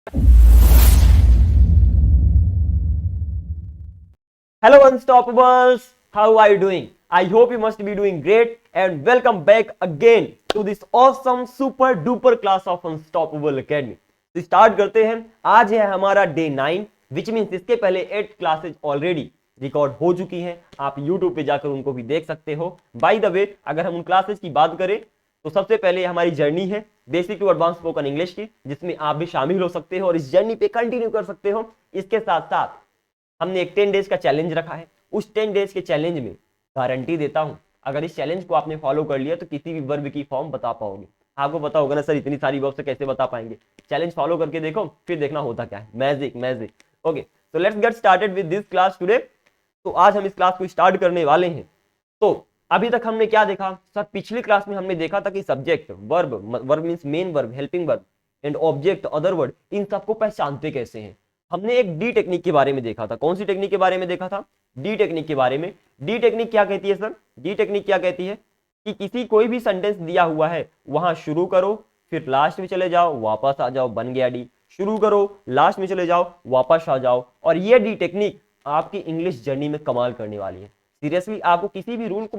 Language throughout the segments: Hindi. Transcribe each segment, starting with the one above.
Hello Unstoppables, how are you doing? I hope you must be doing great and welcome back again to this awesome super duper class of Unstoppable Academy. तो स्टार्ट करते हैं। आज है हमारा डे 9 विच मीन्स इसके पहले 8 क्लासेज ऑलरेडी रिकॉर्ड हो चुकी हैं। आप YouTube पे जाकर उनको भी देख सकते हो। बाय द वे, अगर हम उन क्लासेज की बात करें तो सबसे पहले हमारी जर्नी है basic to advance spoken English की, जिसमें आप भी शामिल हो सकते हो और इस जर्नी पे कंटिन्यू कर सकते हो। इसके साथ साथ हमने एक 10 डेज का चैलेंज रखा है। उस 10 डेज के चैलेंज में गारंटी देता हूं, अगर इस चैलेंज को आपने फॉलो कर लिया तो किसी भी वर्ब की फॉर्म बता पाओगे। आपको पता होगा ना सर, इतनी सारी वर्ब से कैसे बता पाएंगे। चैलेंज फॉलो करके देखो, फिर देखना होता क्या है। Magic magic. Okay, so let's get started with this class today. तो आज हम इस क्लास को स्टार्ट करने वाले हैं। तो अभी तक हमने क्या देखा सर? पिछली क्लास में हमने देखा था कि subject, verb, verb means main verb, helping verb and object, other word, इन सबको पहचानते कैसे हैं। हमने एक डी टेक्निक के बारे में देखा था। कौन सी टेक्निक के बारे में देखा था? डी टेक्निक के बारे में। डी टेक्निक क्या कहती है सर? डी टेक्निक क्या कहती है कि किसी कोई भी सेंटेंस दिया हुआ है, वहां शुरू करो, फिर लास्ट में चले जाओ, वापस आ जाओ, बन गया डी। शुरू करो, लास्ट में चले जाओ, वापस आ जाओ। और ये डी टेक्निक आपकी इंग्लिश जर्नी में कमाल करने वाली है। सीरियसली, आपको किसी भी रूल को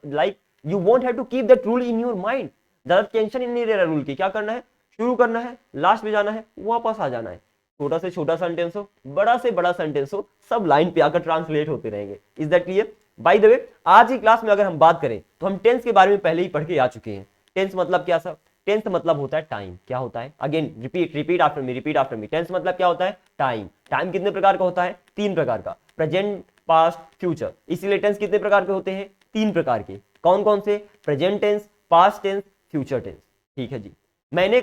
like you won't have to keep that rule in your mind. ज्यादा टेंशन ही नहीं रह रहा रूल की। क्या करना है? शुरू करना है, लास्ट में जाना है, वापस आ जाना है। छोटा से छोटा सेंटेंस हो, बड़ा से बड़ा सेंटेंस हो, सब लाइन पे आकर ट्रांसलेट होते रहेंगे। Is that clear? Bye the वे, आज की क्लास में अगर हम बात करें तो हम टेंस के बारे में पहले ही पढ़ के आ चुके हैं। टेंस मतलब क्या सर? टेंस मतलब होता है टाइम। क्या होता है? Again repeat, repeat after me, repeat after me. Tense मतलब क्या होता है? टाइम। टाइम कितने प्रकार का होता है? 3 प्रकार का। Present, past, future. इसीलिए टेंस कितने प्रकार के होते हैं? 3 प्रकार के। कौन कौन से? Present tense, past tense, future tense. ठीक है जी। मैंने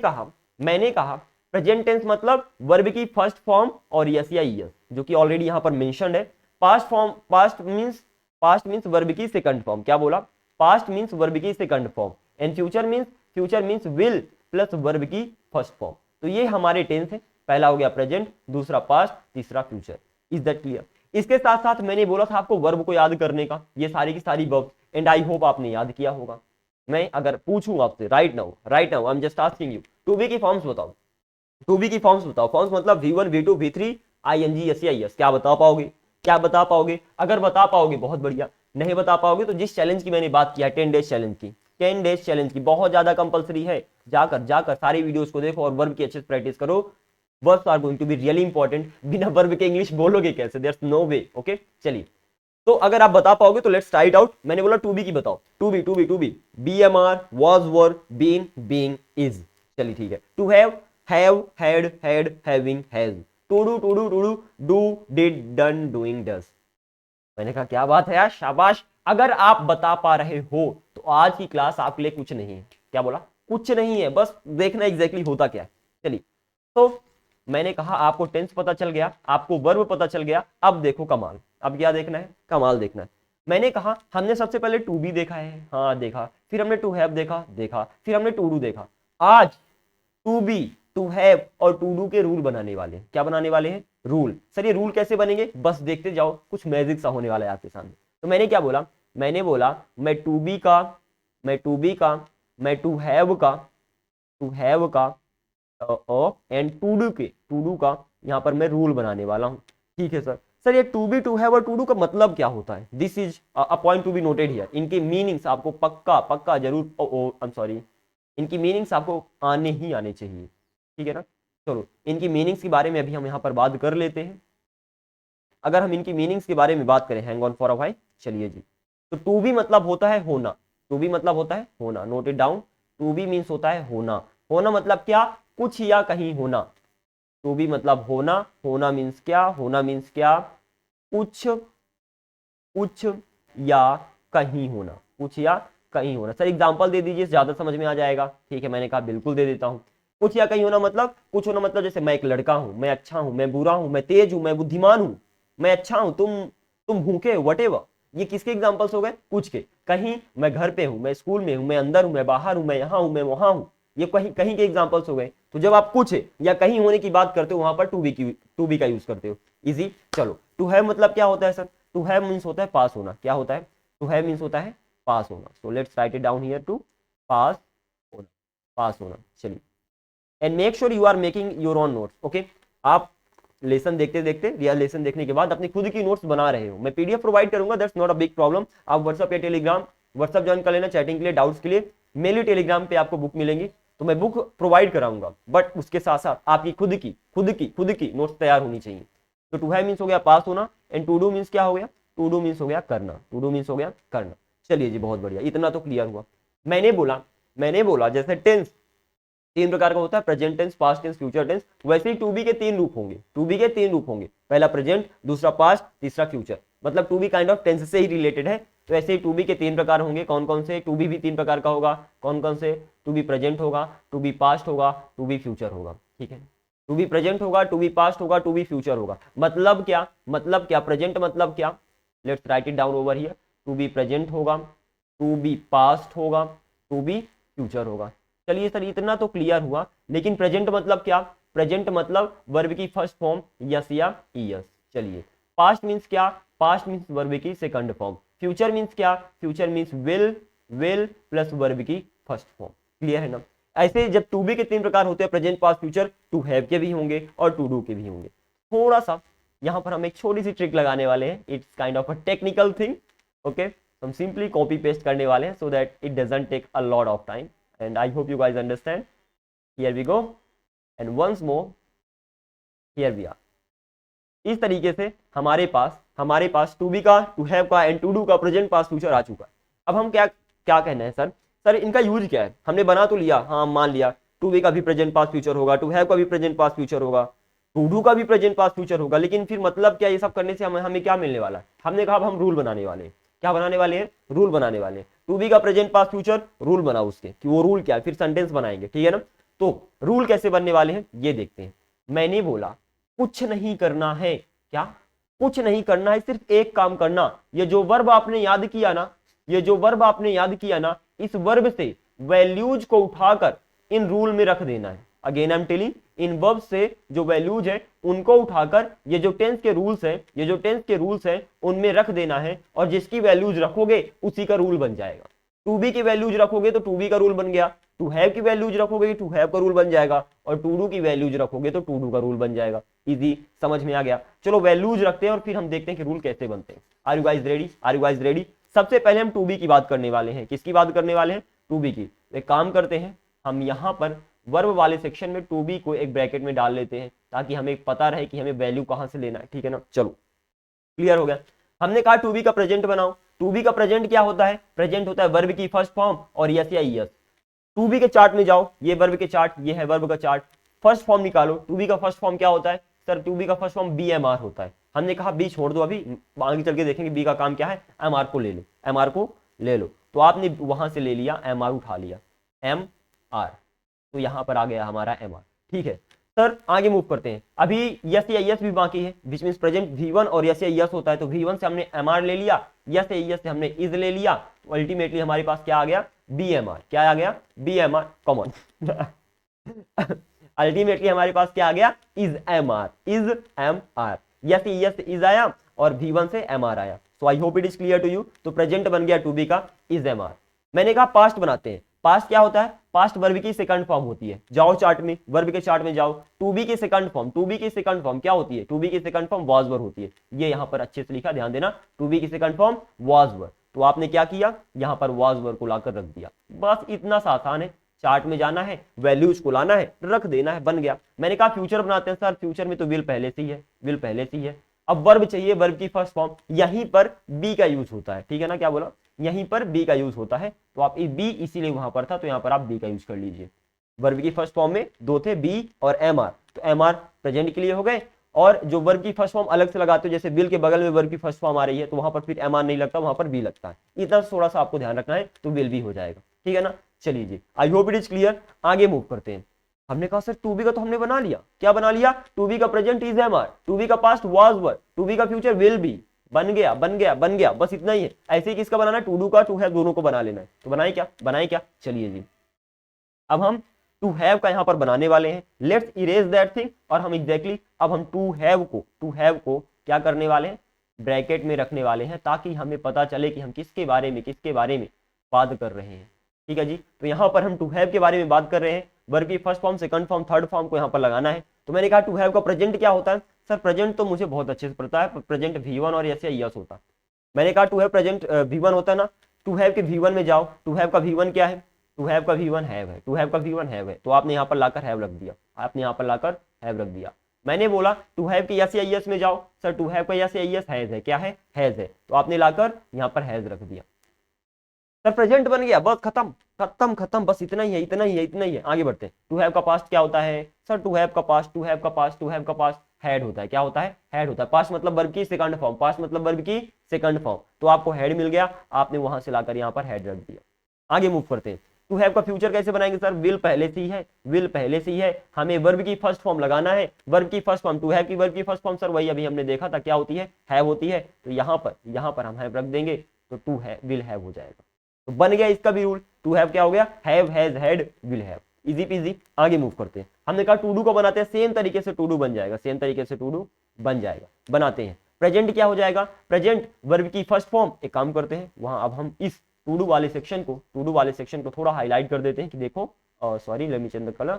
कहा प्रेजेंट टेंस मतलब वर्ब की फर्स्ट फॉर्म और यस या यस, जो कि ऑलरेडी यहां पर मेंशन्ड है। Past form, past means verb की सेकंड फॉर्म। क्या बोला? पास्ट मींस वर्ब की second form. And future means will plus verb की फर्स्ट फॉर्म। तो ये हमारे टेंस है। पहला हो गया प्रेजेंट, दूसरा पास्ट, तीसरा फ्यूचर। Is that clear? इसके साथ साथ मैंने बोला था आपको वर्ब को याद करने का, ये सारी की सारी वर्ब, एंड आई होप आपने याद किया होगा। मैं अगर पूछूं आपसे right now I am just asking you, to be की फॉर्म्स बताओ। टू बी की फॉर्म्स बताओ। फॉर्म्स मतलब V1, V2, V3, ING, yes या यस। क्या बता पाओगे? क्या बता पाओगे? अगर बता पाओगे बहुत बढ़िया, नहीं बता पाओगे तो जिस चैलेंज की मैंने बात किया 10 डेज चैलेंज की, 10 डेज चैलेंज की बहुत ज्यादा कंपलसरी है। जाकर जाकर सारी वीडियोस को देखो और वर्ब की अच्छे से प्रैक्टिस करो। Verbs are going to be really important. बिना वर्ब के इंग्लिश बोलोगे कैसे? There is no way. Okay, चलिए। तो अगर आप बता पाओगे तो लेट्स ट्राई इट आउट। मैंने बोला टू बी की बताओ। To be BMR, was, were, been, being, is। चलिए ठीक है। To have, had, having, has। To do, did, done, doing, does। मैंने कहा क्या बात है यार, शाबाश। अगर आप बता पा रहे हो तो आज की क्लास आपके लिए कुछ नहीं है। क्या बोला? कुछ नहीं है, बस देखना एग्जैक्टली होता क्या है। चलिए, तो मैंने कहा आपको टेंस पता चल गया, आपको वर्ब पता चल गया। अब देखो कमाल। अब क्या देखना है? कमाल देखना है। मैंने कहा हमने सबसे पहले टू बी देखा है, हाँ देखा। फिर हमने टू हैव देखा। फिर हमने टू डू देखा। आज टू बी, टू हैव और टू डू के रूल बनाने वाले हैं। क्या बनाने वाले हैं? रूल। सर ये रूल कैसे बनेंगे? बस देखते जाओ, कुछ मैजिक सा होने वाला है आपके सामने। तो मैंने क्या बोला? मैंने बोला मैं टू बी का, मैं टू हैव का, एंड टू डू का यहां पर मैं रूल बनाने वाला हूं। ठीक है सर। सर ये टू बी, टू हैव और टू डू का मतलब क्या होता है? This is a point to be noted here. इनके मीनिंग्स आपको पक्का पक्का जरूर, आई एम सॉरी, इनकी मीनिंग्स आपको आने ही आने चाहिए। ठीक है ना? चलो इनकी मीनिंग्स के बारे में अभी हम यहाँ पर बात कर लेते हैं। अगर हम इनकी मीनिंग्स के बारे में बात करें, hang on for a while, चलिए जी। तो टू बी मतलब होता है होना। टू बी मतलब होता है होना, note it down. To be means होता है होना। होना मतलब क्या? कुछ या कहीं होना। टू बी मतलब होना। होना मीन्स क्या? होना मीन्स क्या? कुछ, कुछ या कहीं होना। कुछ या कहीं होना। सर एग्जांपल दे दीजिए, ज्यादा समझ में आ जाएगा। ठीक है, मैंने कहा बिल्कुल दे देता हूं। कुछ या कहीं होना मतलब, कुछ होना मतलब जैसे मैं एक लड़का हूं, मैं अच्छा हूं, मैं बुरा हूं, मैं तेज हूं, मैं बुद्धिमान हूं, मैं अच्छा हूं, तुम भूखे हो, वटेवर। ये किसके एग्जांपल्स हो गए? कुछ के। कहीं मैं घर पे हूं, मैं स्कूल में हूं, मैं अंदर हूं, मैं बाहर हूं, मैं यहां हूं, मैं वहां हूं। ये कहीं कहीं के एग्जांपल्स हो गए। तो जब आप कुछ या कहीं होने की बात करते हो वहां पर टू बी का यूज करते हो। इजी। चलो, टू हैव मतलब क्या होता है सर? टू हैव मीन्स होता है पास होना। क्या होता है? टू हैव मीन्स होता है पास होना। So let's write it down here, to पास होना, पास होना। चलिए, and make sure you are making your own notes. Okay, आप लेसन देखते देखते रियल लेसन देखने के बाद अपनी खुद की नोट्स बना रहे हो, मैं पीडीएफ प्रोवाइड करूंगा, that's not a big problem. आप व्हाट्सअप या टेलीग्राम, व्हाट्सअप ज्वाइन कर लेना चैटिंग के लिए, डाउट्स के लिए। मेनली टेलीग्राम पे आपको बुक मिलेंगी, तो मैं बुक प्रोवाइड कराऊंगा, बट उसके साथ साथ आपकी खुद की नोट्स तैयार होनी चाहिए। तो टू हैव मीन्स हो गया पास होना, एंड टू डू मीन्स क्या हो गया, टू डू मीन्स हो गया करना, टू डू मीन्स हो गया करना। चलिए जी, बहुत बढ़िया, इतना तो क्लियर हुआ। मैंने बोला जैसे टेंस तीन प्रकार का होता है, present tense, past tense, future tense, वैसे ही टू बी के तीन रूप होंगे, टू बी के तीन रूप होंगे, पहला प्रेजेंट, दूसरा पास्ट, तीसरा फ्यूचर। मतलब to be kind of tense से ही रिलेटेड है। तो ऐसे ही टू बी के तीन प्रकार होंगे, कौन कौन से, टू बी भी तीन प्रकार का होगा, कौन कौन से, टू बी प्रेजेंट होगा, टू बी पास्ट होगा, टू बी फ्यूचर होगा। ठीक है, टू बी प्रेजेंट होगा, टू बी पास्ट होगा, टू बी फ्यूचर होगा। मतलब क्या प्रेजेंट मतलब क्या, let's write it down over here. To be present होगा, टू बी पास्ट होगा, टू बी फ्यूचर होगा। चलिए सर, इतना तो क्लियर हुआ, लेकिन प्रेजेंट मतलब क्या, प्रेजेंट मतलब वर्ब की फर्स्ट फॉर्म यस या ईयस। चलिए, पास्ट मींस क्या, पास्ट मींस वर्ब की सेकंड फॉर्म। फ्यूचर मींस क्या, future means will plus verb की फर्स्ट फॉर्म। क्लियर है ना। ऐसे जब टू बी के तीन प्रकार होते हैं, present, past, future, to have के भी होंगे और टू डू के भी होंगे। थोड़ा सा यहाँ पर हम एक छोटी सी ट्रिक लगाने वाले हैं, it's kind of a technical thing. Okay, हम सिंपली कॉपी पेस्ट करने वाले हैं, so that it doesn't take a lot of time, and I hope you guys understand. Here we go, and once more here we are. इस तरीके से हमारे पास टू बी का, टू हैव का एंड टू डू का प्रेजेंट, पास्ट, फ्यूचर आ चुका है। अब हम क्या कहना है सर इनका यूज क्या है, हमने बना तो लिया, हाँ मान लिया टू बी का भी प्रेजेंट, पास्ट, फ्यूचर होगा, टू हैव का भी प्रेजेंट, पास्ट, फ्यूचर होगा, टू डू का भी प्रेजेंट, पास्ट, फ्यूचर होगा, लेकिन फिर मतलब क्या, ये सब करने से हमें क्या मिलने वाला है। हमने कहा अब हम रूल बनाने वाले हैं। क्या बनाने वाले हैं, रूल बनाने वाले हैं। टू बी का प्रेजेंट, पास्ट, फ्यूचर, रूल बनाओ उसके, कि वो रूल क्या है, फिर सेंटेंस बनाएंगे। ठीक है ना। तो रूल कैसे बनने वाले हैं ये देखते हैं। मैंने बोला कुछ नहीं करना है, क्या कुछ नहीं करना है, सिर्फ एक काम करना। ये जो वर्ब आपने याद किया ना, इस वर्ब से वैल्यूज को उठाकर इन रूल में रख देना है। Again I am telling, in verb से जो वैल्यूज है उनको उठाकर ये जो टेंस के रूल्स है उनमें रख देना है, और जिसकी वैल्यूज रखोगे उसी का रूल बन जाएगा। टू बी की वैल्यूज रखोगे तो टू बी का रूल बन गया, टू हैव की वैल्यूज रखोगे टू हैव का रूल बन जाएगा, और टू डू की वैल्यूज रखोगे तो टू डू का रूल बन जाएगा। इजी, समझ में आ गया। चलो वैल्यूज रखते हैं और फिर हम देखते हैं कि रूल कैसे बनते हैं। Are you guys ready? सबसे पहले हम टू बी की बात करने वाले हैं। किसकी बात करने वाले हैं? टू बी की। एक काम करते हैं, हम यहाँ पर वर्ब वाले सेक्शन में टू बी को एक ब्रैकेट में डाल लेते हैं, ताकि हमें पता रहे कि हमें वैल्यू कहां से लेना है। ठीक है ना। चलो क्लियर हो गया। हमने कहा टू बी का प्रेजेंट बनाओ। टू बी का प्रेजेंट क्या होता है? प्रेजेंट होता है वर्ब की फर्स्ट फॉर्म और यस या ईएस। टू बी के चार्ट में जाओ, ये वर्ब के चार्ट, ये है वर्ब का चार्ट। फर्स्ट फॉर्म निकालो। टू बी का फर्स्ट फॉर्म क्या होता है? सर टू बी का first form be am are होता है। हमने कहा बी छोड़ दो, अभी आगे चल के देखेंगे बी का काम क्या है। एम आर को ले लो, एम आर को ले लो। तो आपने वहां से ले लिया, एम आर उठा लिया, एम आर, तो यहां पर आ गया हमारा एम आर। ठीक है सर, आगे मूव करते हैं। अभी यस या यस भी बाकी है, विच मींस प्रेजेंट V1 और यस या यस होता है। तो V1 से हमने एम आर ले लिया, यस या यस से हमने इज ले लिया, तो अल्टीमेटली हमारे पास क्या आ गया? Be am are. क्या आ गया? Be am are. Common ultimately हमारे पास क्या आ गया? Is am are, is am are. Yes yes is आया और V1 से एम आर आया। So I hope it is clear to you. तो प्रेजेंट बन गया टू बी का इज एम आर। मैंने कहा पास्ट बनाते हैं। पास्ट क्या होता है? पास्ट वर्ब की सेकंड फॉर्म होती है। जाओ चार्ट में, वर्ब के चार्ट में जाओ। टू बी की सेकंड फॉर्म, टू बी की सेकंड फॉर्म क्या होती है? टू बी की सेकंड फॉर्म वाज वर्ब होती है। ये यहां पर अच्छे से लिखा, ध्यान देना। टू बी की सेकंड फॉर्म वाज वर्ब। तो आपने क्या किया? यहां पर वाज वर्ब को लाकर रख दिया। बस इतना सा आसान है। चार्ट में जाना है, वैल्यूज को लाना है, रख देना है, बन गया। मैंने कहा फ्यूचर बनाते हैं। सर फ्यूचर में तो विल पहले से ही है, विल पहले से ही है। अब वर्ब चाहिए, वर्ब की फर्स्ट फॉर्म। यहीं पर बी का यूज होता है। ठीक है ना, क्या बोला? यहीं पर बी का यूज होता है। तो आप बी इसीलिए वहां पर था, तो यहां पर आप बी का यूज कर लीजिए। वर्ब की फर्स्ट फॉर्म में दो थे, बी और एम आर। तो एम आर प्रेजेंट के लिए हो गए, और जो वर्ब की फर्स्ट फॉर्म अलग से लगाते हो, जैसे बिल के बगल में वर्ब की फर्स्ट फॉर्म आ रही है, तो वहां पर फिर एम आर नहीं लगता, वहां पर बी लगता है। इतना थोड़ा सा आपको ध्यान रखना है, तो विल भी हो जाएगा। ठीक है ना। चलिए जी, I hope it is clear. आगे मूव करते हैं। हमने कहा सर टू बी का तो हमने बना लिया। क्या बना लिया? टू बी का present is am are, to be का past was verb, to be का फ्यूचर विल बी। बन गया, बन गया, बन गया, बस इतना ही है। ऐसे ही किसका बनाना है? टू डू का, टू हैव, दोनों को बना लेना है। तो बनाए क्या? चलिए जी, अब हम टू हैव का यहां पर बनाने वाले हैं। Let's erase that thing. और हम एग्जैक्टली अब हम टू हैव को क्या करने वाले हैं? ब्रैकेट में रखने वाले हैं, ताकि हमें पता चले कि हम किसके बारे में बात कर रहे हैं। ठीक है जी। तो यहां पर हम टू हैव के बारे में बात कर रहे हैं। वर्ब की first form, second form, third form को यहाँ पर लगाना है। तो मैंने कहा टू हैव का प्रेजेंट क्या होता है सर? प्रेजेंट तो मुझे बहुत अच्छे से पता है, प्रेजेंट V1 और यस या यस होता है। मैंने कहा टू हैव प्रेजेंट V1 होता है ना, टू हैव के V1 में जाओ, टू हैव का V1 क्या है? टू हैव का V1 हैव है, टू हैव का V1 हैव है, तो आपने यहाँ पर लाकर हैव रख दिया, आपने यहाँ पर लाकर हैव रख दिया। मैंने बोला टू हैव के यस या यस में जाओ, सर टू हैव का यस या यस हैज है, क्या है? हैज है, तो आपने लाकर यहाँ पर हैज रख दिया, सर प्रेजेंट बन गया, बस खत्म खत्म खत्म, बस इतना ही है, इतना ही है, इतना ही है। आगे बढ़ते हैं। टू हैव का पास्ट क्या होता है सर? टू हैव का पास्ट, टू हैव का पास्ट, टू हैव का पास्ट हैड होता है। क्या होता है? हैड होता है। पास्ट मतलब वर्ब की सेकंड फॉर्म, पास्ट मतलब वर्ब की सेकंड फॉर्म, तो आपको हैड मिल गया, आपने वहां से लाकर यहाँ पर हैड रख दिया। आगे मूव करते हैं। टू हैव का फ्यूचर कैसे बनाएंगे सर? विल पहले से ही है, विल पहले से ही है, हमें वर्ब की फर्स्ट फॉर्म लगाना है। वर्ब की फर्स्ट फॉर्म, टू हैव की वर्ब की फर्स्ट फॉर्म सर वही अभी हमने देखा था, क्या होती है? हैव होती है। तो यहाँ पर हम हैव रख देंगे, तो टू है विल हैव हो जाएगा। तो बन गया इसका भी रूल, टू हैव क्या हो गया? Have, has, had, will have, easy PG. आगे मूव करते हैं। हमने कहा टू डू को बनाते हैं, सेम तरीके से टू डू बन जाएगा, सेम तरीके से टू डू बन जाएगा। बनाते हैं। प्रेजेंट क्या हो जाएगा? प्रेजेंट वर्ब की फर्स्ट फॉर्म। एक काम करते हैं, वहां अब हम इस टू डू वाले सेक्शन को थोड़ा हाईलाइट कर देते हैं कि देखो, sorry let me change the colour.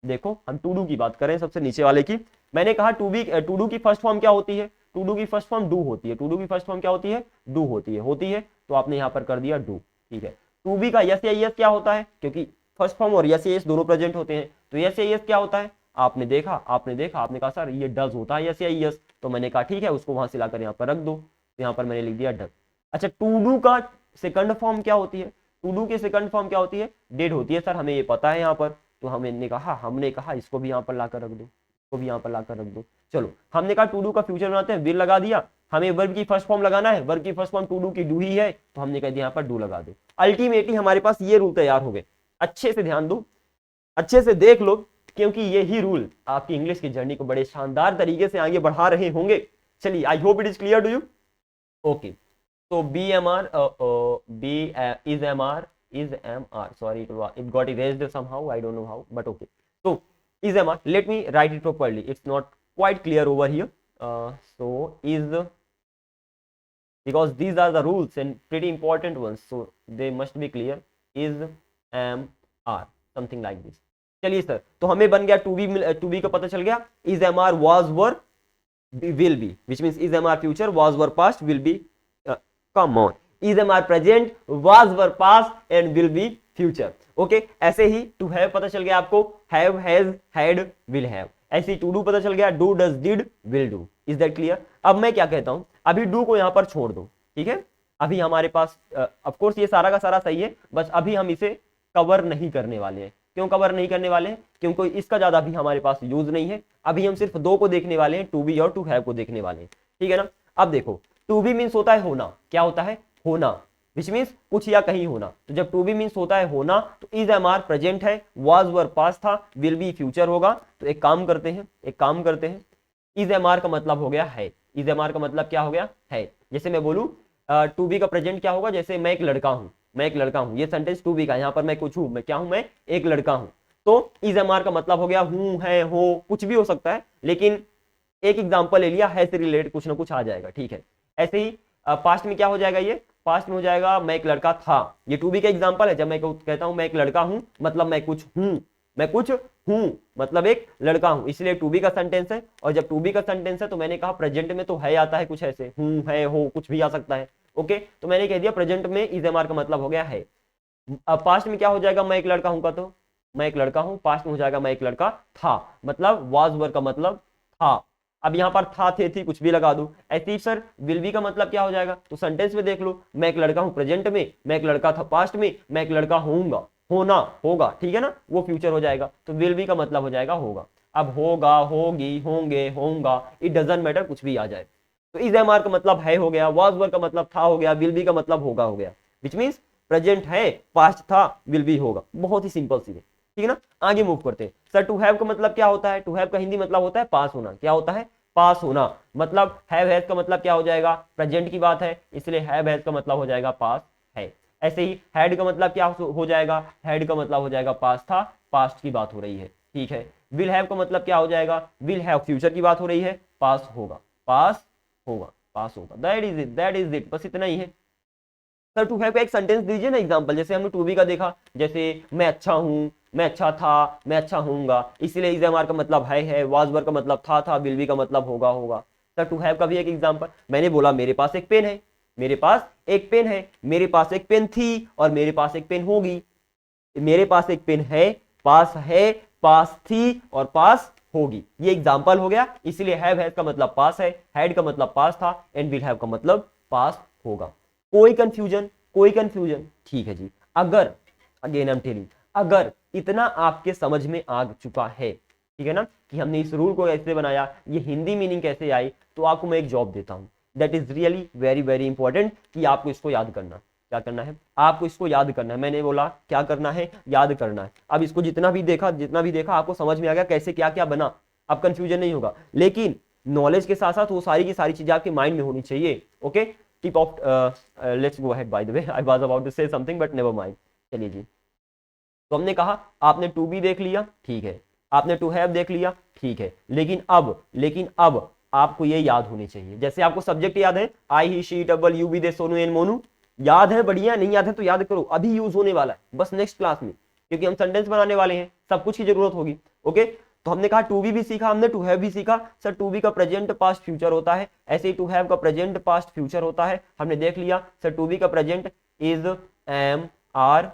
देखो हम टू डू की बात करें, सबसे नीचे वाले की। मैंने कहा टू डू की फर्स्ट फॉर्म क्या होती है? टू डू की फर्स्ट फॉर्म डू होती है। टू डू की फर्स्ट फॉर्म क्या होती है? डू होती है, तो आपने यहाँ पर कर दिया डू, ठीक है। टू बी का यस या यस क्या होता है? क्योंकि फर्स्ट फॉर्म और यस या यस दोनों प्रेजेंट होते हैं, तो यस या यस क्या होता है? आपने देखा, आपने कहा सर ये डज होता है यस या यस, तो मैंने कहा ठीक है, उसको वहां से लाकर यहाँ पर रख दो, तो यहाँ पर मैंने लिख दिया डज। अच्छा, टू डू का सेकंड फॉर्म क्या होती है? टू डू की सेकंड फॉर्म क्या होती है? डेड होती है। सर हमें ये पता है यहाँ पर, तो हमने कहा इसको भी यहाँ पर लाकर रख दो, इसको भी यहाँ पर लाकर रख दो। चलो हमने कहा टू डू का फ्यूचर बनाते हैं, विल लगा दिया। हमें वर्ब की फर्स्ट फॉर्म लगाना है, वर्ब की फर्स्ट फॉर्म टू डू की डू ही है, तो हमने कह दिया यहाँ पर डू लगा दो। अल्टीमेटली हमारे पास ये रूल तैयार हो गए। अच्छे से ध्यान दो, अच्छे से देख लो, क्योंकि ये ही रूल आपकी इंग्लिश की जर्नी को बड़े शानदार तरीके से आगे बढ़ा रहे होंगे। चलिए, I hope it is clear to you. Okay, तो BMR, is MR, sorry it got erased somehow, I don't know how, but okay. So is MR, let me write it properly, it's not quite clear over here. So is, because these are the rules and pretty important ones, so they must be clear. Is MR, something like this. चलिए सर, तो हमें बन गया टू बी का पता चल गया। is MR was were will be, which means is MR future, was were past, will be, come on, is MR present, was were past and will be future. Okay, ऐसे ही टू हैव पता चल गया आपको, have, has, had, will have. ऐसे ही टू डू पता चल गया, do, does, did, will do. Is that clear? अब मैं क्या कहता हूं, अभी डू को यहां पर छोड़ दो, ठीक है। अभी हमारे पास ऑफ कोर्स ये सारा का सारा सही है, बस अभी हम इसे कवर नहीं करने वाले हैं। क्यों कवर नहीं करने वाले हैं? क्योंकि इसका ज्यादा अभी हमारे पास यूज नहीं है। अभी हम सिर्फ दो को देखने वाले हैं, टू बी और टू हैव को देखने वाले हैं, ठीक है ना। अब देखो, टू बी मीन्स होता है होना। क्या होता है? होना, विच मीन्स कुछ या कहीं होना। तो जब टू बी मीन्स होता है होना, तो इज एमआर प्रेजेंट है, वाज वर पास्ट था, विल बी फ्यूचर होगा। तो एक काम करते हैं, इज एमआर का मतलब हो गया है। इज एमआर का मतलब क्या हो गया? है। जैसे मैं बोलूं टू बी का प्रेजेंट क्या होगा? जैसे मैं एक लड़का हूं, ये सेंटेंस टू बी का, यहां पर मैं कुछ हूं, मैं क्या हूं? मैं एक लड़का हूं। तो इज एमआर का मतलब हो गया हूं, है, हो, कुछ भी हो सकता है, लेकिन एक एग्जांपल ले लिया, है से रिलेटेड कुछ ना कुछ आ जाएगा, ठीक है। ऐसे ही पास्ट में क्या हो जाएगा? ये पास्ट में हो जाएगा मैं एक लड़का था। ये टू बी का एग्जांपल है। जब मैं कहता हूं मैं एक लड़का हूं, मतलब मैं कुछ हूं, मतलब एक लड़का हूं, इसलिए टू बी का सेंटेंस है। और जब टू बी का सेंटेंस है तो मैंने कहा प्रेजेंट में तो है आता है कुछ ऐसे, हूं, है, हो, कुछ भी आ सकता है। ओके, तो मैंने कह दिया प्रेजेंट में इज एमआर का मतलब हो गया है। पास्ट में क्या हो जाएगा? मैं एक लड़का हूं का, तो मैं एक लड़का हूं। पास्ट में हो जाएगा मैं एक लड़का था, मतलब वाज वर का मतलब था। अब यहां पर था, थे, थी, कुछ भी लगा दूं। ऐसे ही सर विल बी का मतलब क्या हो जाएगा? तो सेंटेंस में देख लो, मैं एक लड़का हूं प्रेजेंट में, मैं एक लड़का था पास्ट में, मैं एक लड़का होऊंगा, होना, होगा, ठीक है ना, वो फ्यूचर हो जाएगा। तो विल बी का मतलब हो जाएगा होगा। अब होगा, होगी, होंगे, होऊंगा, इट डजंट मैटर, कुछ भी आ जाए। तो इज एमआर का मतलब है हो गया, वाज वर का मतलब था हो गया, विल बी का मतलब होगा हो गया, विच मीन्स प्रेजेंट है, पास्ट था, विल बी होगा। बहुत ही सिंपल सी है, ठीक है ना। आगे मूव करते हैं। सर टू हैव का मतलब क्या होता है? टू हैव का हिंदी मतलब होता है पास होना। क्या होता है? पास होना। मतलब हैव हैज का मतलब क्या हो जाएगा? प्रेजेंट की बात है, इसलिए हैव हैज का मतलब हो जाएगा पास है। ऐसे ही हैड का मतलब क्या हो जाएगा? हैड का मतलब हो जाएगा पास था, पास्ट की बात हो रही है, ठीक है। विल हैव का मतलब क्या हो जाएगा? विल हैव फ्यूचर की बात हो रही है, पास होगा, पास होगा, पास होगा। दैट इज इट, बस इतना ही है। सर टू हैव का एक सेंटेंस दीजिए ना एग्जांपल, जैसे हमने टू बी का देखा, जैसे मैं अच्छा हूं, मैं अच्छा था, मैं अच्छा होऊंगा, इसीलिए इज एम आर का मतलब है, वाज वर का मतलब था, विल बी का मतलब होगा। सर टू हैव का भी एक एग्जांपल, मैंने बोला मेरे पास एक पेन है, मेरे पास एक पेन है, मेरे पास एक पेन थी और मेरे पास एक पेन होगी। मेरे पास एक पेन है, पास थी और पास होगी। ये एग्जांपल हो गया, इसीलिए हैव का मतलब पास है, हैड का मतलब पास था एंड विल हैव का मतलब पास होगा। कोई कंफ्यूजन, कोई कंफ्यूजन? ठीक है जी। अगर अगेन आई एम टेलिंग, अगर इतना आपके समझ में आ चुका है, ठीक है ना, कि हमने इस रूल को कैसे बनाया, ये हिंदी मीनिंग कैसे आई, तो आपको मैं एक जॉब देता हूं। That is really very very important कि आपको इसको याद करना। क्या करना है? आपको इसको याद करना है। मैंने बोला क्या करना है? याद करना है। अब इसको जितना भी देखा आपको समझ में आ गया कैसे क्या क्या बना, अब कंफ्यूजन नहीं होगा। लेकिन नॉलेज के साथ साथ वो सारी की सारी चीजें आपके माइंड में होनी चाहिए। Okay, tip off let's go ahead. By the way I was about to say something but never mind. चलिए जी, तो हमने कहा आपने टू बी देख लिया, ठीक है, आपने टू हैव देख लिया, ठीक है, लेकिन अब आपको ये याद होनी चाहिए। जैसे आपको सब्जेक्ट याद है, आई ही शी डबल you we they Sonu and Monu, याद है, बढ़िया। नहीं याद है तो याद करो, अभी यूज होने वाला है बस नेक्स्ट क्लास में, क्योंकि हम सेंटेंस बनाने वाले हैं, सब कुछ की जरूरत होगी। ओके, तो हमने कहा टू बी भी सीखा, हमने टू हैव भी सीखा। सर टू बी का प्रेजेंट पास्ट फ्यूचर होता है, ऐसे ही टू हैव का प्रेजेंट पास्ट फ्यूचर होता है, हमने देख लिया। सर टू बी का present is am are,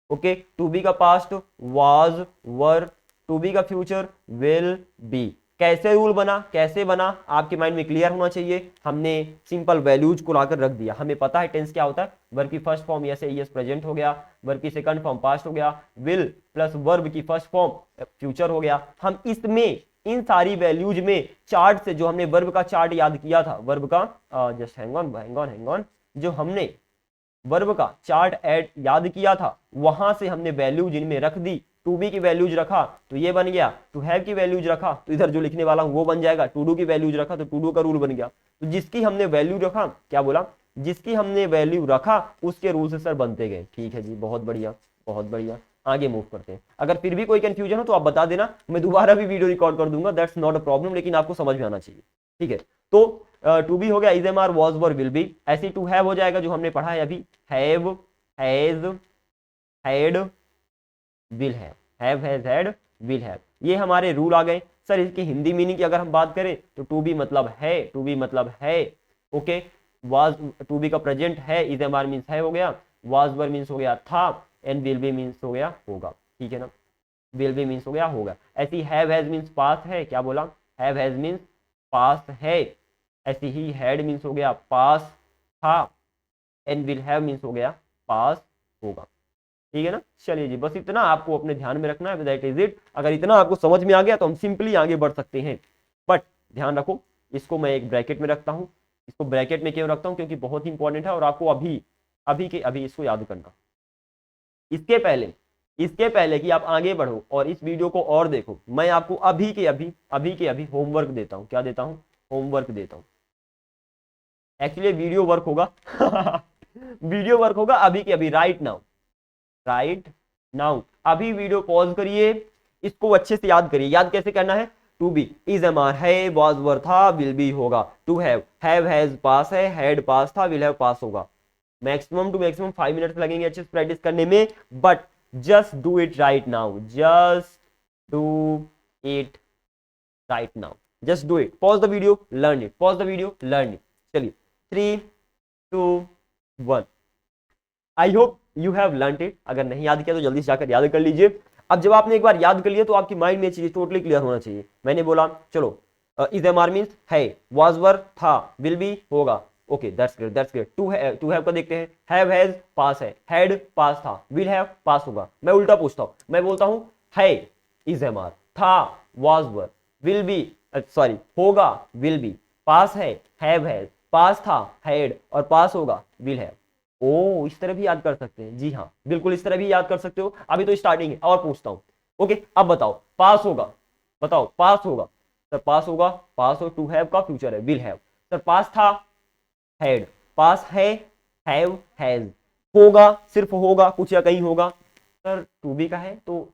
okay, to be का past was were, to be का फ्यूचर विल बी। कैसे रूल बना, कैसे बना, आपके माइंड में क्लियर होना चाहिए। हमने सिंपल वैल्यूज को लाकर रख दिया। हमें पता है टेंस क्या होता है, वर्ब की फर्स्ट फॉर्म यस है, यस प्रेजेंट हो गया, वर्ब की सेकंड फॉर्म पास्ट हो गया, विल प्लस वर्ब की फर्स्ट फॉर्म फ्यूचर हो गया। हम इसमें इन सारी वैल्यूज में चार्ट से, जो हमने वर्ब का चार्ट याद किया था, वर्ब का जस्ट हैंग ऑन, जो हमने वर्ब का चार्ट याद किया था, वहां से हमने वैल्यूज इनमें रख दी। टू बी की वैल्यूज रखा तो ये बन गया, टू हैव की वैल्यूज रखा तो इधर जो लिखने वाला हूं वो बन जाएगा, टू डू की वैल्यूज रखा तो टू डू का रूल बन गया। तो जिसकी हमने वैल्यू रखा, क्या बोला, जिसकी हमने वैल्यू रखा उसके रूल से सर बनते गए। ठीक है जी, बहुत बढ़िया, बहुत बढ़िया। आगे मूव करते हैं। अगर फिर भी कोई कंफ्यूजन हो तो आप बता देना, मैं दोबारा भी वीडियो रिकॉर्ड कर दूंगा, दैट्स नॉट अ प्रॉब्लम, लेकिन आपको समझ में आना चाहिए। ठीक है, तो टू बी हो गया, is am are was were will be. ऐसे टू हैव हो जाएगा जो हमने पढ़ा है अभी, have has had will have has had will have. ये हमारे रूल आ गए। सर इसकी हिंदी मीनिंग की अगर हम बात करें तो टू बी मतलब है, टू बी मतलब है। ओके, वाज, टू बी का प्रेजेंट है, इज एम आर मीन्स है हो गया, वाज वर मीन्स हो गया था, एंड विल बी मीन्स हो गया होगा। ठीक है ना, विल बी मीन्स हो गया होगा। ऐसी हैव हैज मीन्स पास है, क्या बोला, हैव हैज मीन्स पास है। ऐसे ही हैड मीन्स हो गया पास था, एंड विल हैव मीन्स हो गया पास होगा। ठीक है ना, चलिए जी, बस इतना आपको अपने ध्यान में रखना है, दैट इज इट। अगर इतना आपको समझ में आ गया तो हम सिंपली आगे बढ़ सकते हैं। बट ध्यान रखो, इसको मैं एक ब्रैकेट में रखता हूं। इसको ब्रैकेट में क्यों रखता हूं, क्योंकि बहुत ही इंपॉर्टेंट है और आपको अभी अभी के अभी इसको याद करना। इसके पहले कि आप आगे बढ़ो और इस वीडियो को और देखो, मैं आपको अभी के अभी होमवर्क देता हूं। क्या देता हूं? होमवर्क देता हूं। एक्चुअली वीडियो वर्क होगा वीडियो वर्क होगा अभी के अभी, राइट नाउ, राइट नाउ। अभी वीडियो पॉज करिए, इसको अच्छे से याद करिए। याद कैसे करना है? To be is am are है, वाज वर था, विल बी होगा। टू हैव हैज पास है, हैड पास था, विल हैव पास होगा। मैक्सिमम टू मैक्सिमम 5 मिनट्स लगेंगे अच्छे से प्रैक्टिस करने में, but just do it right now, just do it right now, just do it. Pause the video, learn it, pause the video, learn it. चलिए 3 2 1। आई hope you have learn it. अगर नहीं याद किया तो जल्दी से जाकर याद कर लीजिए। अब जब आपने एक बार याद कर लिया तो आपकी माइंड में चीज टोटली क्लियर होना चाहिए। मैंने बोला चलो इज एम आर मीन्स है, वाज वर था, विल बी होगा। Okay, that's great, that's great. To have का देखते हैं, हैव हैज पास है, हैड पास था, विल हैव पास होगा। मैं उल्टा पूछता हूं, मैं बोलता हूं है इज एम आर, था was were, will B sorry होगा विल बी, पास है हैव हैज, पास था हैड, और पास होगा विल हैव। ओ, इस तरह भी याद कर सकते हैं? जी हाँ, बिल्कुल इस तरह भी याद कर सकते हो। अभी तो स्टार्टिंग है, और पूछता हूं। ओके, अब बताओ पास होगा, बताओ पास होगा। सर पास होगा, पास हो, टू हैव का फ्यूचर है विल हैव। सर पास था हैड, पास है हैव हैज, होगा सिर्फ होगा, कुछ या कहीं होगा। सर टू बी का है तो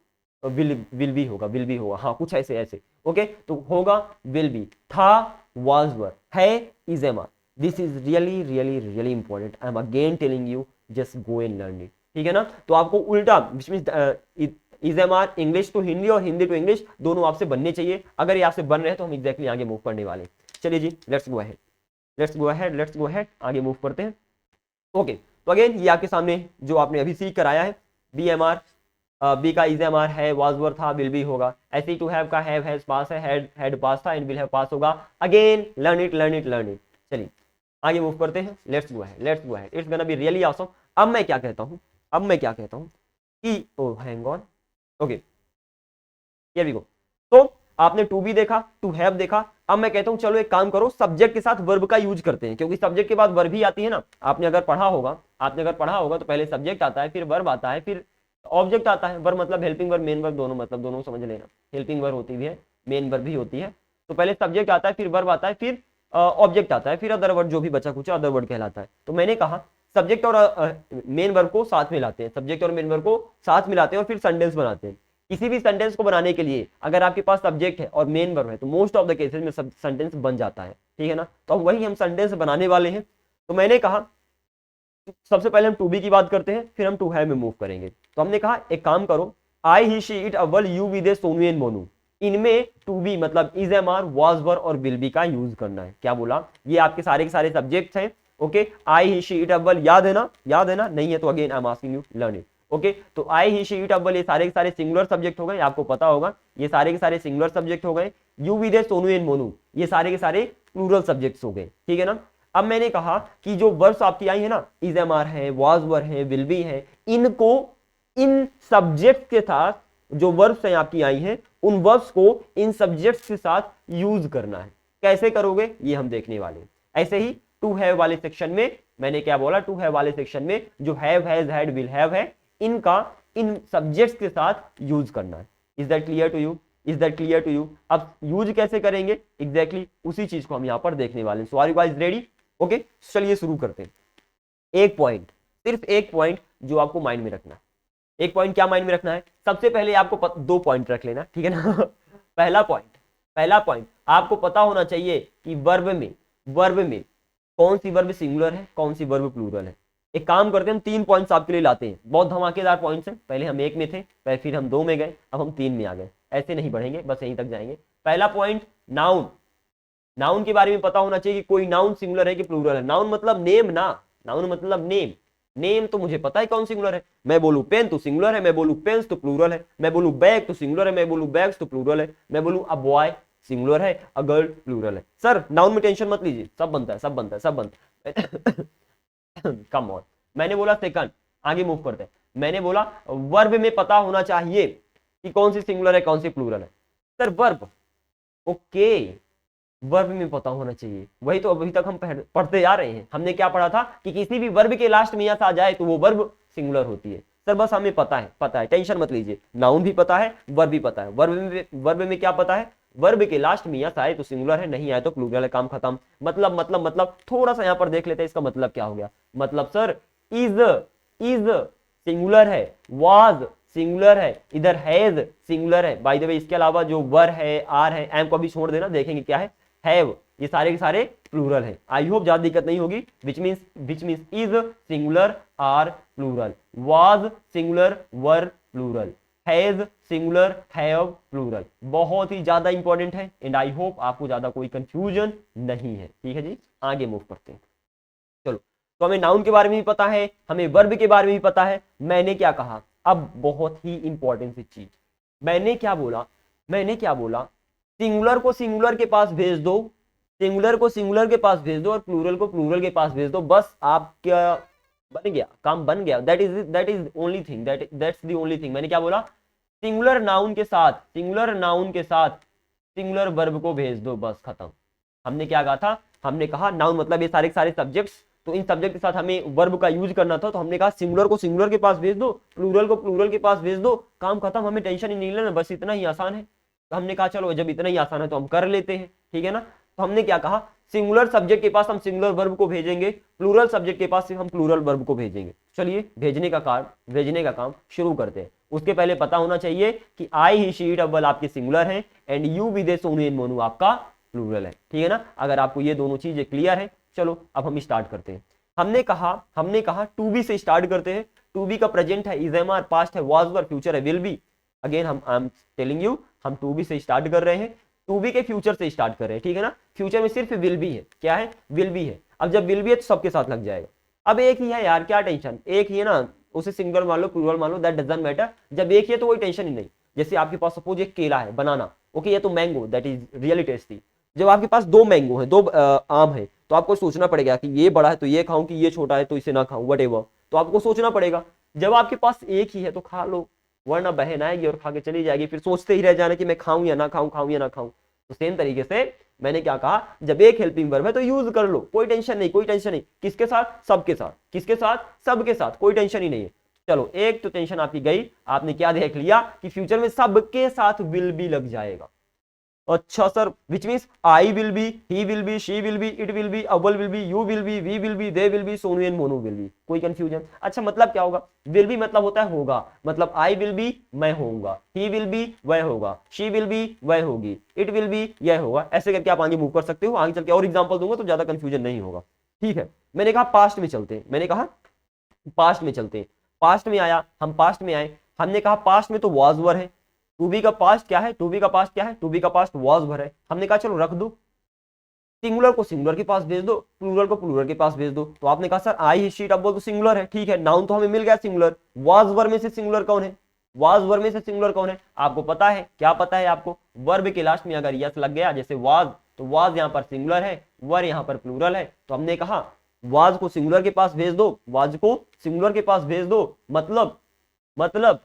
विल बी होगा, विल बी होगा, हाँ कुछ ऐसे ऐसे। ओके, तो होगा विल बी, था वाज वर, है is am are. This is really really really important. I am again telling you, just go and learn it. ठीक है ना, तो आपको उल्टा, is am are English to Hindi और हिंदी टू इंग्लिश दोनों आपसे बनने चाहिए। अगर ये आपसे बन रहे हैं तो हम एग्जैक्टली आगे मूव करने वाले हैं। चलिए जी, let's go ahead, let's go ahead, let's go ahead, आगे मूव करते हैं। ओके, तो अगेन ये आपके सामने जो आपने अभी सीख कर आया है, बी एम आर, बी का इज एम आर है, वाज वर था, विल बी होगा। ऐसे ही टू हैव का हैव हैज पास है, हैड पास था, एंड विल हैव पास होगा। Again learn it learn it learn it. चलिए आगे मूव करते हैं, let's go ahead, let's go ahead, it's gonna be really awesome. अब मैं क्या कहता हूं, अब मैं क्या कहता हूं कि oh hang on, okay here we go. तो आपने टू बी देखा, टू हैव देखा। अब मैं कहता हूं चलो एक काम करो, सब्जेक्ट के साथ वर्ब का यूज करते हैं, क्योंकि सब्जेक्ट के बाद वर्ब ही आती है ना। आपने अगर पढ़ा होगा तो पहले सब्जेक्ट आता है, फिर वर्ब आता है, फिर ऑब्जेक्ट आता है। वर्ब मतलब हेल्पिंग वर्ब, मेन वर्ब, दोनों मतलब दोनों समझ लेना। हेल्पिंग वर्ब होती भी है, मेन वर्ब भी होती है। तो पहले सब्जेक्ट आता है, फिर वर्ब आता है, फिर ऑब्जेक्ट आता है, फिर अदर वर्ड जो भी बचा कुछ अदर वर्ड कहलाता है। तो मैंने कहा सब्जेक्ट और मेन वर्ब को साथ मिलाते हैं, सब्जेक्ट और मेन वर्ब को साथ मिलाते हैं और फिर सेंटेंस बनाते हैं। किसी भी सेंटेंस को बनाने के लिए अगर आपके पास सब्जेक्ट है और मेन वर्ब है तो मोस्ट ऑफ द केसेस में सब सेंटेंस बन जाता है, ठीक है ना। तो वही हम सेंटेंस बनाने वाले हैं। तो मैंने कहा सबसे पहले हम टू बी की बात करते हैं, फिर हम टू हैव में मूव करेंगे। तो हमने कहा एक काम करो, आई ही शी इट अव्वल you with Sonu and Monu. इनमें टू बी मतलब is am are, was were और विल बी का यूज करना है। क्या बोला, ये आपके सारे के सारे सब्जेक्ट्स हैं। Okay, I he she it अव्वल, याद है ना, याद है ना, नहीं है तो again I am asking you learn it. Okay, तो आई ही शी इट अव्वल ये सारे के सारे सिंगुलर सब्जेक्ट हो गए, आपको पता होगा ये सारे के सारे सिंगुलर सब्जेक्ट हो गए। You with Sonu and Monu ये सारे के सारे प्लूरल सब्जेक्ट्स हो गए, ठीक है ना। अब मैंने कहा कि जो वर्ब्स आपकी आई है ना, इज एम आर है, वाज वर है, विल बी है, इनको इन सब्जेक्ट के साथ, जो वर्ब्स हैं आपकी आई हैं उन वर्ब्स को इन सब्जेक्ट्स के साथ यूज करना है। कैसे करोगे ये हम देखने वाले हैं। ऐसे ही टू हैव वाले सेक्शन में मैंने क्या बोला, टू हैव वाले सेक्शन में जो have has had will have है, इनका इन सब्जेक्ट्स के साथ यूज करना है। Is that clear to you, is that clear to you. अब यूज कैसे करेंगे एग्जैक्टली उसी चीज को हम यहां पर देखने वाले हैं। So are you guys ready? Okay, चलिए शुरू करते हैं। एक पॉइंट, सिर्फ एक पॉइंट जो आपको माइंड में रखना है। एक पॉइंट क्या माइंड में रखना है, सबसे पहले आपको दो पॉइंट रख लेना, ठीक है ना। पहला पॉइंट आपको पता होना चाहिए कि वर्ब में कौन सी वर्ब सिंगुलर है, कौन सी वर्ब प्लूरल है। एक काम करते हैं, हम 3 पॉइंट्स आपके लिए लाते हैं, बहुत धमाकेदार पॉइंट्स हैं। पहले हम 1 में थे, फिर हम 2 में गए, अब हम 3 में आ गए। ऐसे नहीं बढ़ेंगे, बस यहीं तक जाएंगे। पहला पॉइंट, नाउन। नाउन के बारे में पता होना चाहिए कि कोई नाउन सिंगुलर है कि प्लूरल है। नाउन मतलब नेम ना, नाउन मतलब नेम। नेम तो मुझे पता है कौन सिंगुलर है। मैं बोलूं पेन तो सिंगुलर है, मैं बोलूं पेन्स तो प्लूरल है, मैं बोलूं बैग तो सिंगुलर है, मैं बोलूं बैग्स तो प्लूरल है, मैं बोलूं अ बॉय सिंगुलर है, अ गर्ल प्लूरल है। सर नाउन में टेंशन मत लीजिए, सब बनता है, सब बनता है, सब बनता है। Come on. मैंने बोला सेकंड, आगे मूव करते हैं। मैंने बोला वर्ब में पता होना चाहिए कि कौन सी सिंगुलर है कौन सी प्लूरल है। सर वर्ब, ओके, वर्ब में पता होना चाहिए, वही तो अभी तक हम पढ़ते जा रहे हैं। हमने क्या पढ़ा था कि किसी भी वर्ब के लास्ट में यस आ जाए तो वो वर्ब सिंगुलर होती है। सर बस हमें पता है, टेंशन मत लीजिए। नाउन भी पता है, वर्ब भी पता है। वर्ब में क्या पता है, वर्ब के लास्ट में यस आए तो सिंगुलर है, नहीं आए तो प्लूरल है, काम खत्म। मतलब थोड़ा सा यहां पर देख लेते हैं इसका मतलब क्या हो गया। मतलब सर इज सिंगुलर है, वाज सिंगुलर है, इधर हैज सिंगुलर है। बाय द वे इसके अलावा जो वर है, आर है, एम को भी छोड़ देना, देखेंगे क्या है, हैव, ये सारे के सारे प्लूरल है। आई होप ज्यादा दिक्कत नहीं होगी। Which means is singular, are plural, was singular, were plural, has singular, have plural. बहुत ही ज्यादा इंपॉर्टेंट है एंड आई होप आपको ज्यादा कोई कंफ्यूजन नहीं है, ठीक है जी। आगे मूव करते हैं। चलो, तो हमें नाउन के बारे में भी पता है, हमें वर्ब के बारे में भी पता है। मैंने क्या कहा, अब बहुत ही इंपॉर्टेंट सी चीज, मैंने क्या बोला, सिंगुलर को सिंगुलर के पास भेज दो, सिंगुलर को सिंगुलर के पास भेज दो और प्लूरल को प्लूरल के पास भेज दो, बस आपका बन गया, काम बन गया। That is only thing, that's the only thing. मैंने क्या बोला, सिंगुलर नाउन के साथ सिंगुलर वर्ब को भेज दो, बस खत्म। हमने क्या कहा था, हमने कहा नाउन मतलब ये सारे के सारे सब्जेक्ट्स, तो इन सब्जेक्ट के साथ हमें वर्ब का यूज करना था। तो हमने कहा सिंगुलर को सिंगुलर के पास भेज दो, प्लूरल को प्लूरल के पास भेज दो, काम खत्म। हमें टेंशन ही नहीं लेना, बस इतना ही आसान है। तो हमने कहा चलो जब इतना ही आसान है तो हम कर लेते हैं, ठीक है ना। तो हमने क्या कहा, सिंगुलर सब्जेक्ट के पास हम सिंगुलर वर्ब को भेजेंगे, प्लूरल सब्जेक्ट के पास हम प्लूरल वर्ब को भेजेंगे। चलिए भेजने का काम शुरू करते हैं। उसके पहले पता होना चाहिए कि आई ही शी इट अव्वल आपके सिंगुलर है and you we they Sonu and Monu आपका प्लूरल है, ठीक है ना। अगर आपको ये दोनों चीजें क्लियर है, चलो अब हम स्टार्ट करते हैं। हमने कहा टू बी से स्टार्ट करते हैं। टू बी का प्रेजेंट है इज एम आर, पास्ट है वाज वर, फ्यूचर है विल बी। अगेन हम आई एम टेलिंग यू, हम टू बी से स्टार्ट कर रहे हैं, टू बी के फ्यूचर से स्टार्ट कर रहे हैं, ठीक है ना। फ्यूचर में सिर्फ विल बी है, क्या है, विल बी है। अब जब विल बी है तो सबके साथ लग जाएगा। अब एक ही है यार, क्या टेंशन, एक ही है ना, उसे सिंगल मान लो प्लूरल मान लो, दैट डजंट मैटर। जब एक ही है तो कोई टेंशन ही नहीं। जैसे आपके पास सपोज एक केला है, बनाना, ओके, ये तो mango, that is really tasty. जब आपके पास दो मैंगो है, दो आम है, तो आपको सोचना पड़ेगा कि ये बड़ा है तो ये खाऊं कि ये छोटा है तो इसे ना खाऊं, वटेवर, तो आपको सोचना पड़ेगा। जब आपके पास एक ही है तो खा लो, वरना बहन आएगी और खा के चली जाएगी, फिर सोचते ही रह जाना कि मैं खाऊं या ना खाऊं, खाऊं या ना खाऊं। तो सेम तरीके से मैंने क्या कहा, जब एक हेल्पिंग वर्ब है तो यूज कर लो, कोई टेंशन नहीं, कोई टेंशन नहीं। किसके साथ, सबके साथ, किसके साथ, सबके साथ, कोई टेंशन ही नहीं है। चलो एक तो टेंशन आपकी गई, आपने क्या देख लिया कि फ्यूचर में सबके साथ विल बी लग जाएगा। अच्छा sir, which means I will be, he will be, she will be, it will be, अव्वल will be, you will be, we will be, they will be, Sonu and Monu will be. कोई कंफ्यूजन? अच्छा मतलब क्या होगा, विल बी मतलब होता है होगा, मतलब आई विल बी मैं होऊंगा, ही विल बी वह होगा, शी विल बी वह होगी, इट विल बी यह होगा। ऐसे करके आप आगे मूव कर सकते हो। आगे चल के और एग्जांपल दूंगा तो ज्यादा कंफ्यूजन नहीं होगा, ठीक है। मैंने कहा पास्ट में चलते हैं, मैंने कहा पास्ट में चलते हैं। पास्ट में आया, हम पास्ट में आए, हमने कहा पास्ट में तो वाज वर है। टू बी का पास्ट क्या है, टू बी का पास्ट क्या है, टू बी का पास्ट वाज वर है। हमने कहा चलो रख दो, सिंगुलर को सिंगुलर के पास भेज दो, प्लूरल को प्लूरल के पास भेज दो। तो आपने कहा सर आई, ही, शी, अब बोल तो सिंगुलर है, ठीक है, नाउन तो हमें मिल गया सिंगुलर। वाज वर में से सिंगुलर कौन है, वाज वर में से सिंगुलर कौन है, आपको पता है, क्या पता है आपको, वर्ब के लास्ट में अगर यस लग गया, जैसे वाज, तो वाज यहाँ पर सिंगुलर है, वर यहाँ पर प्लूरल है। तो हमने कहा वाज को सिंगुलर के पास भेज दो, वाज को सिंगुलर के पास भेज दो, मतलब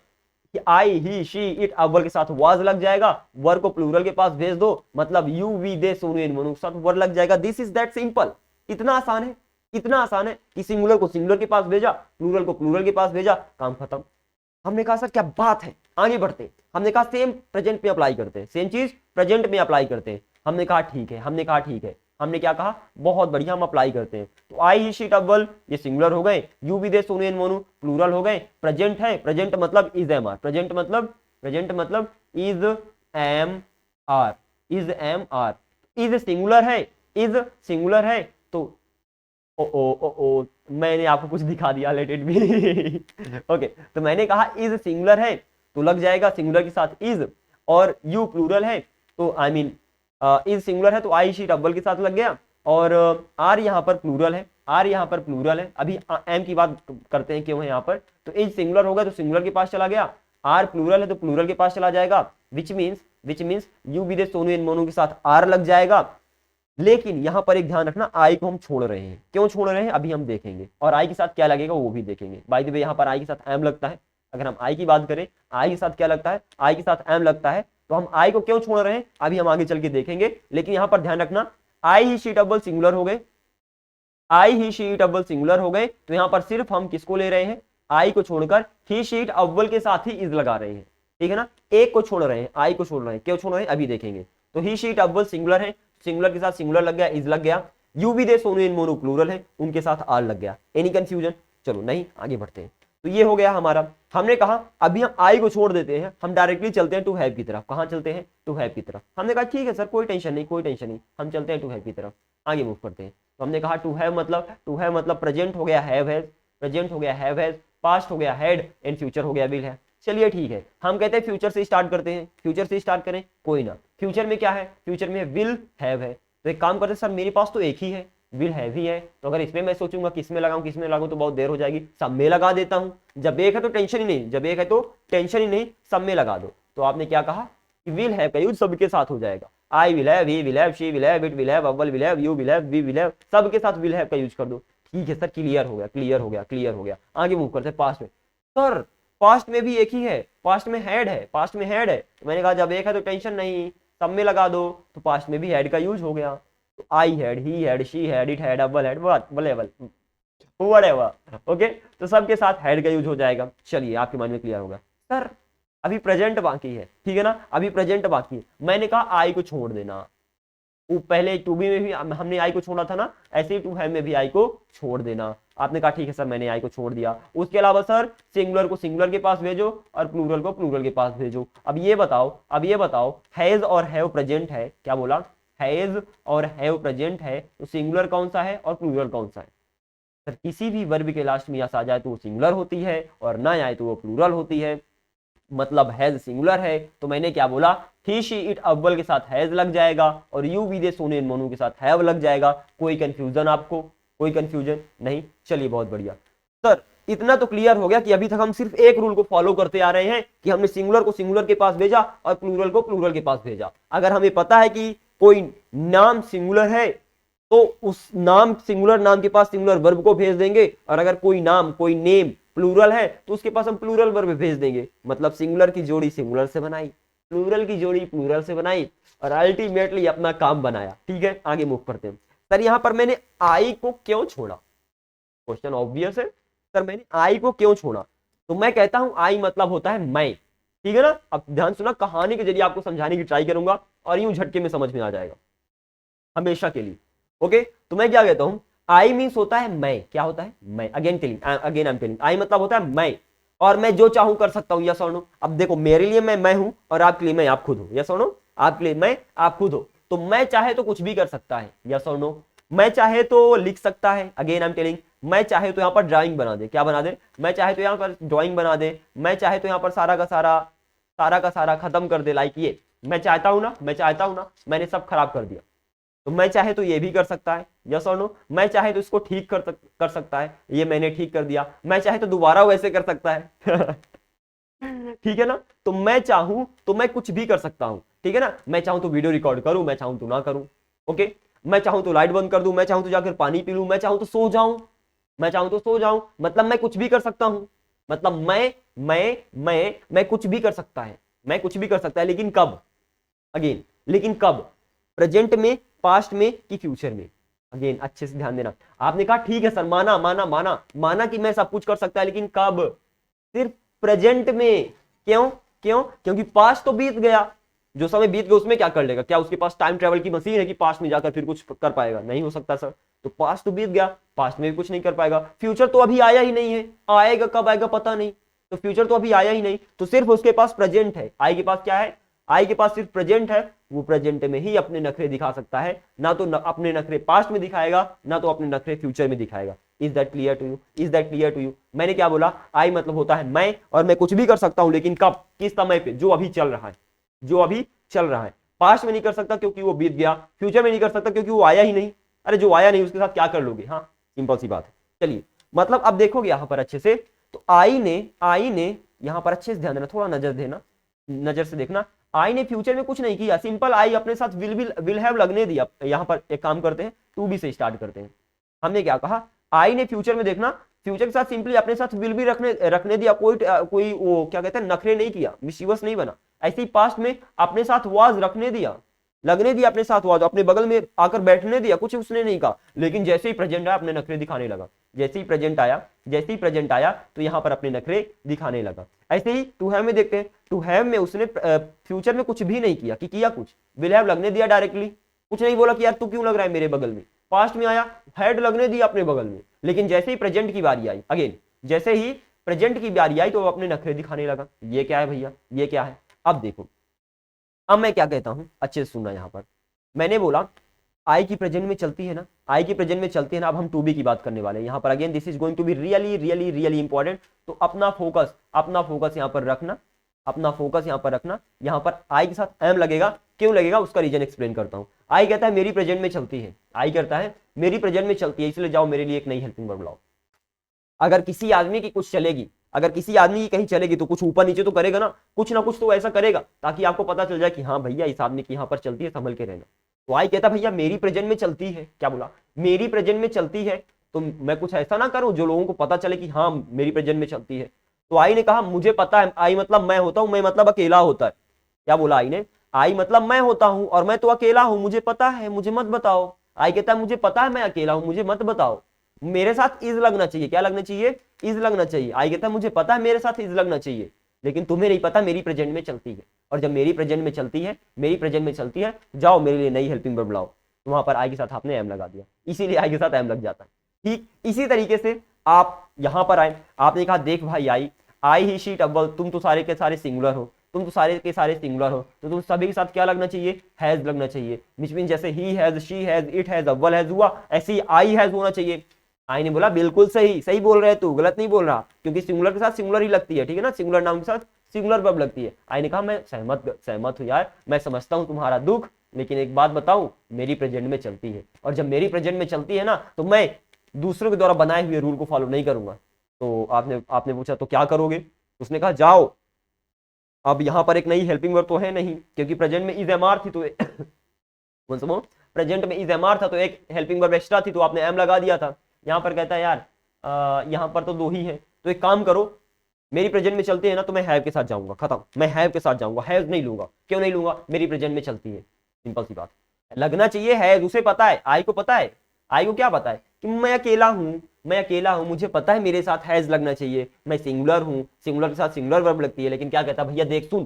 कि आई, ही, शी, इट अव्वल के साथ वाज लग जाएगा, वर को प्लूरल के पास भेज दो, मतलब you, we, they, Sonu and Monu के साथ वर लग जाएगा। This is that simple. इतना आसान है, इतना आसान है कि सिंगुलर को सिंगुलर के पास भेजा, प्लूरल को प्लूरल के पास भेजा, काम खत्म। हमने कहा सर क्या बात है, आगे बढ़ते। हमने कहा सेम प्रेजेंट में अप्लाई करते हैं, सेम चीज प्रेजेंट में अप्लाई करते हैं। हमने कहा ठीक है, हमने कहा ठीक है, हमने क्या कहा, बहुत बढ़िया, हम अप्लाई करते हैं। तो आई, ही, शी, अव्वल ये सिंगुलर हो गए, you, we, they, Sonu and Monu plural हो गए। प्रेजेंट है, प्रेजेंट मतलब इज एम आर, प्रेजेंट मतलब is am are, is am are. Is singular है, इज सिंगुलर है तो ओ मैंने आपको कुछ दिखा दिया, लेट इट बी ओके। तो मैंने कहा इज सिंगुलर है तो लग जाएगा सिंगुलर के साथ इज, और यू प्लूरल है तो आई मीन इज सिंगुलर है तो आई, शी, अव्वल के साथ लग गया, और आर यहाँ पर प्लूरल है, आर यहाँ पर प्लूरल है। अभी एम की बात करते हैं क्यों है यहाँ पर। तो इज सिंगुलर होगा तो सिंगुलर के पास चला गया, आर प्लूरल है तो प्लूरल के पास चला जाएगा, which means you, we, they, Sonu and Monu के साथ आर लग जाएगा। लेकिन यहाँ पर एक ध्यान रखना, आई को हम छोड़ रहे हैं, क्यों छोड़ रहे हैं अभी हम देखेंगे, और आई के साथ क्या लगेगा वो भी देखेंगे। बाय द वे यहाँ पर आई के साथ एम लगता है, अगर हम आई की बात करें, आई के साथ क्या लगता है, आई के साथ एम लगता है। तो हम आई को क्यों छोड़ रहे हैं अभी हम आगे चल के देखेंगे। लेकिन यहाँ पर ध्यान रखना, आई, ही, शी, अव्वल सिंगुलर हो गए, आई, ही, शी, अव्वल सिंगुलर हो गए, तो यहाँ पर सिर्फ हम किसको ले रहे हैं, आई को छोड़कर ही, शी, अव्वल के साथ ही इज लगा रहे हैं, ठीक है ना। एक को छोड़ रहे हैं, आई को छोड़ रहे हैं, क्यों छोड़ रहे हैं अभी देखेंगे। तो ही, शी, अव्वल सिंगुलर है, सिंगुलर के साथ सिंगुलर लग गया, इज लग गया। You, we, they, Sonu and Monu plural है, उनके साथ आर लग गया। Any confusion? चलो नहीं, आगे बढ़ते हैं। तो ये हो गया हमारा। हमने कहा अभी हम आई को छोड़ देते हैं, हम डायरेक्टली चलते हैं टू हैव की तरफ। कहां चलते हैं, टू हैव की तरफ। हमने कहा ठीक है सर, कोई टेंशन नहीं, कोई टेंशन नहीं, हम चलते हैं टू हैव की तरफ, आगे मूव करते हैं। तो हमने कहा टू हैव मतलब प्रेजेंट हो गया हैव हैज, प्रेजेंट हो गया हैव हैज, पास्ट हो गया हैड, एंड फ्यूचर हो गया विल है। चलिए ठीक है, हम कहते हैं फ्यूचर से स्टार्ट करते हैं। फ्यूचर से स्टार्ट करें, कोई ना। फ्यूचर में क्या है, फ्यूचर में विल हैव है। तो एक काम करते हैं सर, मेरे पास तो एक ही है, विल हैव ही है, तो अगर इसमें मैं सोचूंगा किसमें लगाऊं किसमें लगाऊं तो बहुत देर हो जाएगी, सब में लगा देता हूं। जब एक है तो टेंशन ही नहीं, जब एक है तो टेंशन ही नहीं, सब में लगा दो। तो आपने क्या कहा कि विल हैव का यूज सबके साथ हो जाएगा। I will have, he will have, she will have, it will have, अव्वल will have, you will have, we will have, सबके साथ विल हैव का यूज कर दो। ठीक है सर, क्लियर हो गया, क्लियर हो गया, क्लियर हो गया। आगे मूव करते हैं पास्ट में। सर पास्ट में भी एक ही है, पास्ट में हैड है, पास्ट में हैड है। तो मैंने कहा जब एक है तो टेंशन नहीं, सब में लगा दो, तो पास्ट में भी हैड का यूज हो गया। तो I had, he had, she had, it had, अव्वल हैड, व्हाटएवर, ओके। तो सबके साथ हैड का यूज हो जाएगा। चलिए आपके मन में क्लियर होगा। सर अभी प्रेजेंट बाकी है, ठीक है ना, अभी प्रेजेंट बाकी है। मैंने कहा आई को छोड़ देना, वो पहले टू बी में भी हमने आई को छोड़ा था ना, ऐसे ही टू हैव में भी आई को छोड़ देना। आपने कहा ठीक है सर, मैंने आई को छोड़ दिया। उसके अलावा सर सिंगुलर को सिंगुलर के पास भेजो और प्लूरल को प्लूरल के पास भेजो। अब ये बताओ हैज और हैव प्रेजेंट है, क्या बोला, हैज और हैव प्रेजेंट है, तो सिंगुलर कौन सा है और प्लूरल कौन सा है। सर किसी भी वर्ब के लास्ट में यस आ जाए तो वो सिंगुलर होती है, और ना आए तो वो प्लूरल होती है। मतलब हैज सिंगुलर है, तो मैंने क्या बोला, ही शी इट अव्वल के साथ हैज लग जाएगा और यू वी दे सोने मोनू के साथ हैव लग जाएगा। कोई कंफ्यूजन आपको, कोई कंफ्यूजन नहीं? चलिए बहुत बढ़िया सर, इतना तो क्लियर हो गया कि अभी तक हम सिर्फ एक रूल को फॉलो करते आ रहे हैं कि हमने सिंगुलर को सिंगुलर के पास भेजा और प्लूरल को प्लूरल के पास भेजा। अगर हमें पता है कि कोई नाम सिंगुलर है तो उस नाम सिंगुलर नाम के पास सिंगुलर वर्ब को भेज देंगे, और अगर कोई नाम कोई नेम प्लूरल है तो उसके पास हम प्लूरल वर्ब भेज देंगे। मतलब सिंगुलर की जोड़ी सिंगुलर से बनाई, प्लूरल की जोड़ी प्लूरल से बनाई और अल्टीमेटली अपना काम बनाया। ठीक है, आगे मूव करते हैं। सर यहां पर मैंने आई को क्यों छोड़ा? क्वेश्चन ऑब्वियस है सर, मैंने आई को क्यों छोड़ा? तो मैं कहता हूं आई मतलब होता है मैं। ठीक है ना? अब ध्यान सुना, कहानी के जरिए आपको समझाने की ट्राई करूंगा और यूं झटके में समझ में आ जाएगा हमेशा के लिए। ओके, तो मैं क्या कहता हूं, आई मीन्स होता है मैं। क्या होता है? मैं। अगेन आई एम टेलिंग, आई मतलब होता है मैं, और मैं जो चाहूं कर सकता हूं। यस और नो? अब देखो, मेरे लिए मैं हूं और आपके लिए मैं आप खुद हूं। यस और नो? आपके लिए मैं आप खुद हो, तो मैं चाहे तो कुछ भी कर सकता है। यस और नो? मैं चाहे तो लिख सकता है। अगेन आई एम टेलिंग, मैं चाहे तो यहां पर ड्राइंग बना दे। क्या बना दे? मैं चाहे तो यहां पर ड्राइंग बना दे। मैं चाहे तो यहां पर सारा का सारा खत्म कर दे। लाइक ये मैं चाहता हूं ना, मैं चाहता हूं ना, मैंने सब खराब कर दिया। तो मैं चाहे तो ये भी कर सकता है। यस और नो? मैं चाहे तो इसको ठीक कर सकता है, ये मैंने ठीक कर दिया। मैं चाहे तो दोबारा वैसे कर सकता है। ठीक है ना? तो मैं चाहूं तो मैं कुछ भी कर सकता हूं। ठीक है ना? मैं चाहूं तो वीडियो रिकॉर्ड करूं, मैं चाहूं तो ना करूं। ओके, मैं चाहूं तो लाइट बंद कर दूं, मैं चाहूं तो जाकर पानी पी लूं, मैं चाहूं तो सो जाऊं, मैं चाहूं तो सो जाऊं। मतलब मैं कुछ भी कर सकता हूं। मतलब मैं कुछ भी कर सकता है, मैं कुछ भी कर सकता है, लेकिन कब? अगेन, लेकिन कब? प्रेजेंट में, पास्ट में कि फ्यूचर में? अगेन अच्छे से ध्यान देना। आपने कहा ठीक है सर, माना माना माना माना कि मैं सब कुछ कर सकता है, लेकिन कब? सिर्फ प्रेजेंट में। क्यों? क्यों? क्योंकि पास्ट तो बीत गया, जो समय बीत गया उसमें क्या कर लेगा? क्या उसके पास टाइम ट्रेवल की मशीन है कि पास्ट में जाकर फिर कुछ कर पाएगा? नहीं हो सकता सर। तो पास्ट तो बीत गया, पास्ट में भी कुछ नहीं कर पाएगा। फ्यूचर तो अभी आया ही नहीं है, आएगा कब आएगा पता नहीं। तो फ्यूचर तो अभी आया ही नहीं, तो सिर्फ उसके पास प्रेजेंट है। आई के पास क्या है? आई के पास सिर्फ प्रेजेंट है। वो प्रेजेंट में ही अपने नखरे दिखा सकता है, ना तो अपने नखरे पास्ट में दिखाएगा, ना तो अपने नखरे फ्यूचर में दिखाएगा। Is that clear to you? Is that clear to you? मैंने क्या बोला? आई मतलब होता है मैं, और मैं कुछ भी कर सकता हूं, लेकिन कब? किस समय पे? जो अभी चल रहा है, जो अभी चल रहा है। पास्ट में नहीं कर सकता क्योंकि वो बीत गया, फ्यूचर में नहीं कर सकता क्योंकि वो आया ही नहीं। अरे जो आया नहीं उसके साथ क्या कर लोगे? हाँ, सिंपल सी बात है। चलिए, मतलब अब देखोगे यहां पर अच्छे से, तो आई ने यहां पर अच्छे से ध्यान देना, थोड़ा नजर देना, नजर से देखना। आई ने फ्यूचर में कुछ नहीं किया, सिंपल आई अपने साथ विल हैव लगने दिया। यहां पर एक काम करते हैं, टू बी से स्टार्ट करते हैं। हमने क्या कहा? आई ने फ्यूचर में, देखना, फ्यूचर के साथ सिंपली अपने साथ विल भी रखने दिया। कोई वो क्या कहते हैं, नखरे नहीं किया, मिशीवस नहीं बना। ऐसे ही पास्ट में अपने साथ वाज रखने दिया, लगने दिया, अपने साथ वाज, अपने बगल में आकर बैठने दिया, कुछ उसने नहीं कहा। लेकिन जैसे ही प्रेजेंट आया अपने नखरे दिखाने लगा। जैसे ही प्रेजेंट आया तो यहां पर अपने नखरे दिखाने लगा। ऐसे ही टू हैव में देखते हैं, टू हैव में उसने फ्यूचर में कुछ भी नहीं किया कि किया कुछ, विल हैव लगने दिया डायरेक्टली, कुछ नहीं बोला कि यार तू क्यों लग रहा है मेरे बगल में। पास्ट में आया, हैड लगने दिया अपने बगल में, लेकिन जैसे ही प्रेजेंट की बारी आई, अगेन जैसे ही प्रेजेंट की बारी आई तो अपने नखरे दिखाने लगा। ये क्या है भैया? ये क्या है? अब देखो, अब मैं क्या कहता हूं, अच्छे से सुनना। यहां पर मैंने बोला आई की प्रेजेंट में चलती है ना, आई की प्रेजेंट में चलती है ना। अब हम टू बी की बात करने वाले हैं यहां पर। Again this is going to be really really really important. तो अपना फोकस यहां पर रखना, अपना फोकस यहां पर रखना। यहां पर आई के साथ एम लगेगा, क्यों लगेगा उसका रीजन एक्सप्लेन करता हूं। आई कहता है मेरी प्रेजेंट में चलती है, आई करता है मेरी प्रेजेंट में चलती है, इसलिए जाओ मेरे लिए एक नई हेल्पिंग वर्ब लाओ। अगर किसी आदमी की कुछ चलेगी, अगर किसी आदमी की कहीं चलेगी तो कुछ ऊपर नीचे तो करेगा ना, कुछ ना कुछ तो ऐसा करेगा ताकि आपको पता चल जाए कि हाँ भैया इस आदमी की यहाँ पर चलती है, संभल के रहना। तो आई कहता भैया मेरी प्रेजेंट में चलती है, क्या बोला? मेरी प्रेजेंट में चलती है, तो मैं कुछ ऐसा ना करूं जो लोगों को पता चले कि हाँ मेरी प्रेजेंट में चलती है। तो आई ने कहा मुझे पता है, आई मतलब मैं होता हूं, मैं मतलब अकेला होता है। क्या बोला आई ने? आई मतलब मैं होता हूं और मैं तो अकेला हूं, मुझे पता है, मुझे मत बताओ। आई कहता है मुझे पता है मैं अकेला हूं, मुझे मत बताओ। मेरे साथ इज लगना चाहिए, क्या लगना चाहिए? इज लगना चाहिए। आई कहता है मुझे पता है मेरे साथ इज लगना चाहिए, लेकिन तुम्हें नहीं पता मेरी प्रेजेंट में चलती है। और जब मेरी प्रेजेंट में चलती है, मेरी प्रेजेंट में चलती है, जाओ मेरे लिए नई हेल्पिंग वर्ब लाओ। तो वहां पर आई के साथ आपने एम लगा दिया, इसीलिए आई के साथ एम लग जाता है। ठीक इसी तरीके से आप यहां पर आए, आपने कहा देख भाई आई ही शी अव्वल, तुम तो सारे के सारे सिंगुलर हो, तुम तो सारे के सारे सिंगुलर हो, तो तुम सभी के साथ क्या लगना चाहिए? हैज लगना चाहिए। विच मीन जैसे he has, she has, it has, अव्वल हैज हुआ, ऐसे ही आई हैज होना चाहिए। आई ने बोला बिल्कुल सही, सही बोल रहे तू, गलत नहीं बोल रहा, क्योंकि सिंगुलर के साथ सिंगुलर ही लगती है। ठीक है ना? सिंगुलर नाउन के साथ सिंगुलर वर्ब लगती है। आई ने कहा मैं सहमत हूँ यार, मैं समझता हूँ तुम्हारा दुख, लेकिन एक बात बताऊं, मेरी प्रेजेंट में चलती है, और जब मेरी प्रेजेंट में चलती है ना तो मैं दूसरों के द्वारा बनाए हुए रूल को फॉलो नहीं करूंगा। तो आपने पूछा तो क्या करोगे? उसने कहा जाओ, अब यहां पर एक नई हेल्पिंग वर्ब तो है नहीं, क्योंकि प्रेजेंट में इज एम आर थी, तो प्रेजेंट में इज एम आर था तो एक हेल्पिंग वर्ब एक्स्ट्रा थी, तो आपने एम लगा दिया था। यहां पर कहता है यार यहां पर तो 2 ही है, तो एक काम करो, मेरी प्रेजेंट में चलती है ना तो मैं हैव के साथ जाऊंगा, खत्म, मैं हैव के साथ जाऊंगा, हैव नहीं लूंगा। क्यों नहीं लूंगा? मेरी प्रेजेंट में चलती है, सिंपल सी बात। लगना चाहिए हैव, उसे पता है, आई को पता है, आई को क्या पता है कि मैं अकेला हूं, मैं अकेला हूं, मुझे पता है मेरे साथ हैज लगना चाहिए, मैं सिंगुलर हूं, सिंगुलर के साथ सिंगुलर वर्ब लगती है। लेकिन क्या कहता है, भैया देख सुन,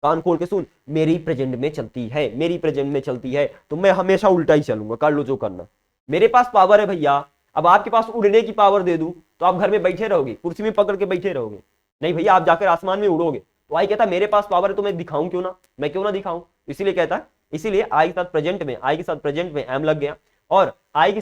कान खोल के सुन, मेरी प्रेजेंट में चलती है, मेरी प्रेजेंट में चलती है, तो मैं हमेशा उल्टा ही चलूंगा, कर लो जो करना। मेरे पास पावर है भैया, अब आपके पास उड़ने की पावर दे दूं तो आप घर में बैठे रहोगे, कुर्सी में पकड़ के बैठे रहोगे? नहीं भैया, आप जाकर आसमान में उड़ोगे। तो आई कहता है मेरे पास पावर है तो मैं दिखाऊं क्यों ना, मैं क्यों ना दिखाऊं। इसीलिए कहता है, इसीलिए आई के साथ प्रेजेंट में, आई के साथ प्रेजेंट में एम लग गया, और आई के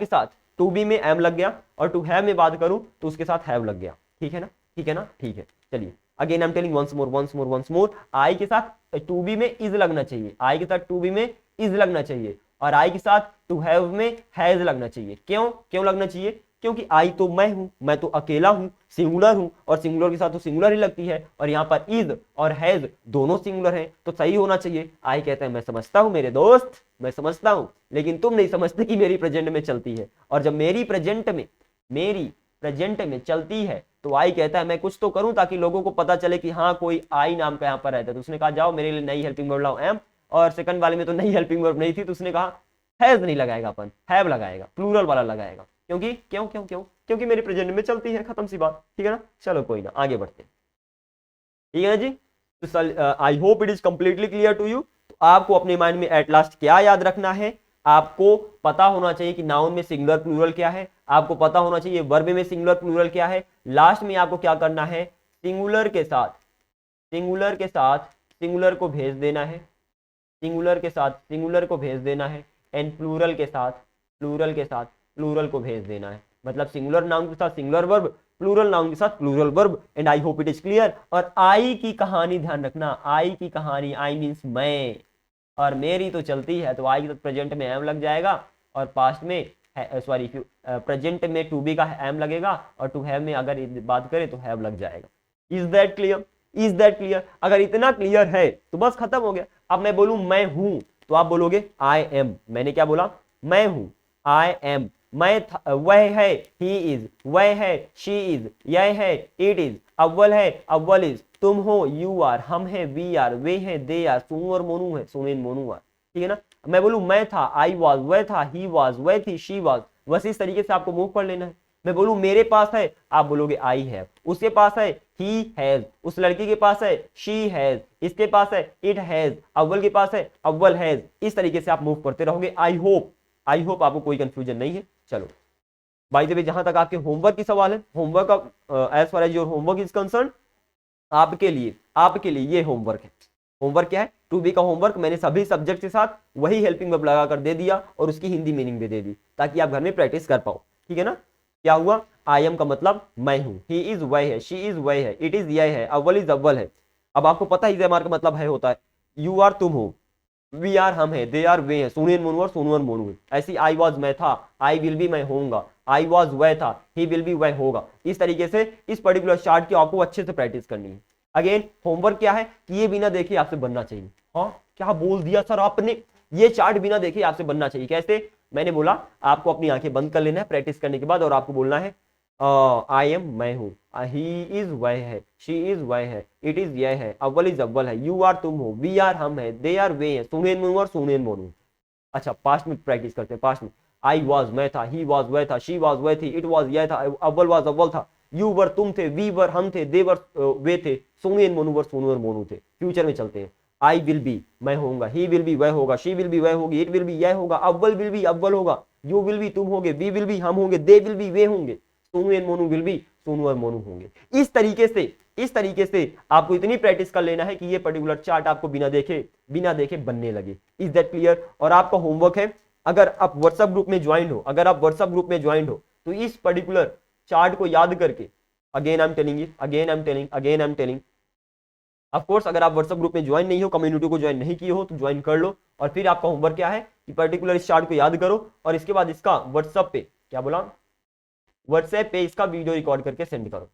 साथ टू बी में एम लग गया, और टू हैव में बात करूं तो उसके साथ हैव लग गया। ठीक है ना, ठीक है ना, ठीक है। चलिए again I am telling once more, I के साथ टू बी में इज लगना चाहिए, आई के साथ टू बी में इज लगना चाहिए, और आई के साथ टू हैव में हैज लगना चाहिए। क्यों लगना चाहिए? क्योंकि आई तो मैं हूं, मैं तो अकेला हूं, सिंगुलर हूं, और सिंगुलर के साथ तो सिंगुलर ही लगती है, और यहां पर इज और हैज दोनों सिंगुलर हैं, तो सही होना चाहिए। आई कहता है मैं समझता हूं मेरे दोस्त, मैं समझता हूं, लेकिन तुम नहीं समझते कि मेरी प्रेजेंट में चलती है, और जब मेरी प्रेजेंट में चलती है तो आई कहता है मैं कुछ तो करूं ताकि लोगों को पता चले कि हाँ कोई आई नाम का यहाँ पर रहता है। तो उसने कहा जाओ मेरे लिए नई हेल्पिंग वर्ब लाओ एम, और सेकंड वाले में तो नई हेल्पिंग वर्ब नहीं थी, तो उसने कहा हैज नहीं लगाएगा, अपन हैव लगाएगा, प्लूरल वाला लगाएगा। क्योंकि क्यों क्यों क्यों क्योंकि मेरी प्रेजेंट में चलती है, खत्म सी बात। ठीक है ना, चलो कोई ना, आगे बढ़ते हैं। ठीक है ना जी, तो I hope it is completely clear to you. तो आपको अपने माइंड में एट लास्ट क्या याद रखना है? आपको पता होना चाहिए कि नाउन में सिंगुलर प्लूरल क्या है, आपको पता होना चाहिए वर्ब में सिंगुलर प्लूरल क्या है। लास्ट में आपको क्या करना है, सिंगुलर के साथ सिंगुलर को भेज देना है, सिंगुलर के साथ सिंगुलर को भेज देना है, एंड प्लूरल के साथ प्लूरल को भेज देना है। मतलब सिंगुलर नाउन के साथ सिंगुलर वर्ब, प्लूरल नाउन के साथ plural verb. And I hope it is clear. और आई की कहानी ध्यान रखना, आई की कहानी, आई मीन्स मैं, और मेरी तो चलती है, तो आई तो प्रेजेंट में एम लग जाएगा, और पास्ट में सॉरी प्रेजेंट में टू बी का एम लगेगा, और टू हैव में अगर बात करें तो हैव लग जाएगा। Is that clear? Is that clear? अगर इतना क्लियर है तो बस खत्म हो गया। अब मैं बोलूं मैं हूं, तो आप बोलोगे आई एम। मैंने क्या बोला? मैं हूं, आई एम। मैं वह है, ही इज, वह है, शी इज, यह है, इट इज, अव्वल है, अव्वल इज, तुम हो, यू आर, हम है, वी आर, वे हैं, दे आर, सुनु और मोनू है, सुनेन मोनू आर। ठीक है ना। मैं बोलूं मैं था, आई वॉज, वह था, ही वॉज, वह थी, शी वॉज, बस इस तरीके से आपको मूव कर लेना है। मैं बोलूं मेरे पास है, आप बोलोगे आई हैव, उसके पास है ही हैज, उस लड़की के पास है शी हैज, इसके पास है इट हैज, अव्वल के पास है अव्वल हैज। इस तरीके से आप मूव करते रहोगे। आई होप आपको कोई कंफ्यूजन नहीं है। चलो बाय द वे, जहां तक आपके होमवर्क की सवाल है, होमवर्क का as far as your homework is concern, आपके लिए ये होमवर्क है। होमवर्क क्या है? टू बी का होमवर्क मैंने सभी सब्जेक्ट के साथ वही हेल्पिंग वर्ब लगाकर दे दिया, और उसकी हिंदी मीनिंग भी दे दी, ताकि आप घर में प्रैक्टिस कर पाओ। ठीक है ना। क्या हुआ? आई एम का मतलब मैं हूं, ही इज वह है, शी इज वह है, इट इज यह है, अव्वल इज अव्वल है। अब आपको पता है इज का मतलब है होता है यू आर तुम हो, वी आर हम है, दे आर वे है, सुनेन मोनू और सोनू और मोनू है। ऐसी आई वॉज मैं था, आई विल बी मैं होऊंगा, आई वॉज वह था, ही विल बी वह होगा। इस तरीके से इस पर्टिकुलर चार्ट की आपको अच्छे से प्रैक्टिस करनी है। अगेन होमवर्क क्या है कि ये बिना देखे आपसे बनना चाहिए। हाँ क्या बोल दिया सर आपने, ये चार्ट बिना देखे आपसे बनना चाहिए। कैसे? मैंने बोला आपको अपनी आंखें बंद कर लेना है प्रैक्टिस करने के बाद, और आपको बोलना है आई एम मैं हूं, ही इज वह है, शी इज वह है, इट इज यह है, अव्वल इज अव्वल है, यू आर तुम हो, वी आर हम है, दे आर वे है, सुनेन मोनू और सुनेन मोनू। अच्छा पास्ट में प्रैक्टिस करते हैं। पास्ट में आई वॉज मैं था, ही वॉज वह था, शी वॉज वह थी, इट वॉज यह था, अव्वल वॉज अव्वल था, यू वर तुम थे, वी वर हम थे, दे वर वे थे, सुनेन मोनू वर सोनू और मोनू थे। फ्यूचर में चलते हैं। आई विल बी मैं होऊंगा, ही विल बी वह होगा, शी विल बी वह होगी, इट विल बी यह होगा, अव्वल विल बी अव्वल होगा, यू विल बी तुम होगे, वी विल बी हम होंगे, दे विल बी वे होंगे, Sonu and Monu will be Sonu और मोनू होंगे। इस तरीके से आपको इतनी प्रैक्टिस कर लेना है कि ये पर्टिकुलर चार्ट आपको बिना देखे बनने लगे। Is that clear? और आपका होमवर्क है, अगर आप व्हाट्सएप ग्रुप में ज्वाइन हो, तो इस पर्टिकुलर चार्ट को याद करके, again I am telling, of course अगर आप व्हाट्सएप ग्रुप में ज्वाइन नहीं हो, कम्युनिटी को ज्वाइन नहीं किए हो तो ज्वाइन कर लो। और फिर आपका होमवर्क क्या है कि पर्टिकुलर इस चार्ट को याद करो और इसके बाद इसका व्हाट्सएप पे, क्या बोला, व्हाट्सएप पे इसका वीडियो रिकॉर्ड करके सेंड करो।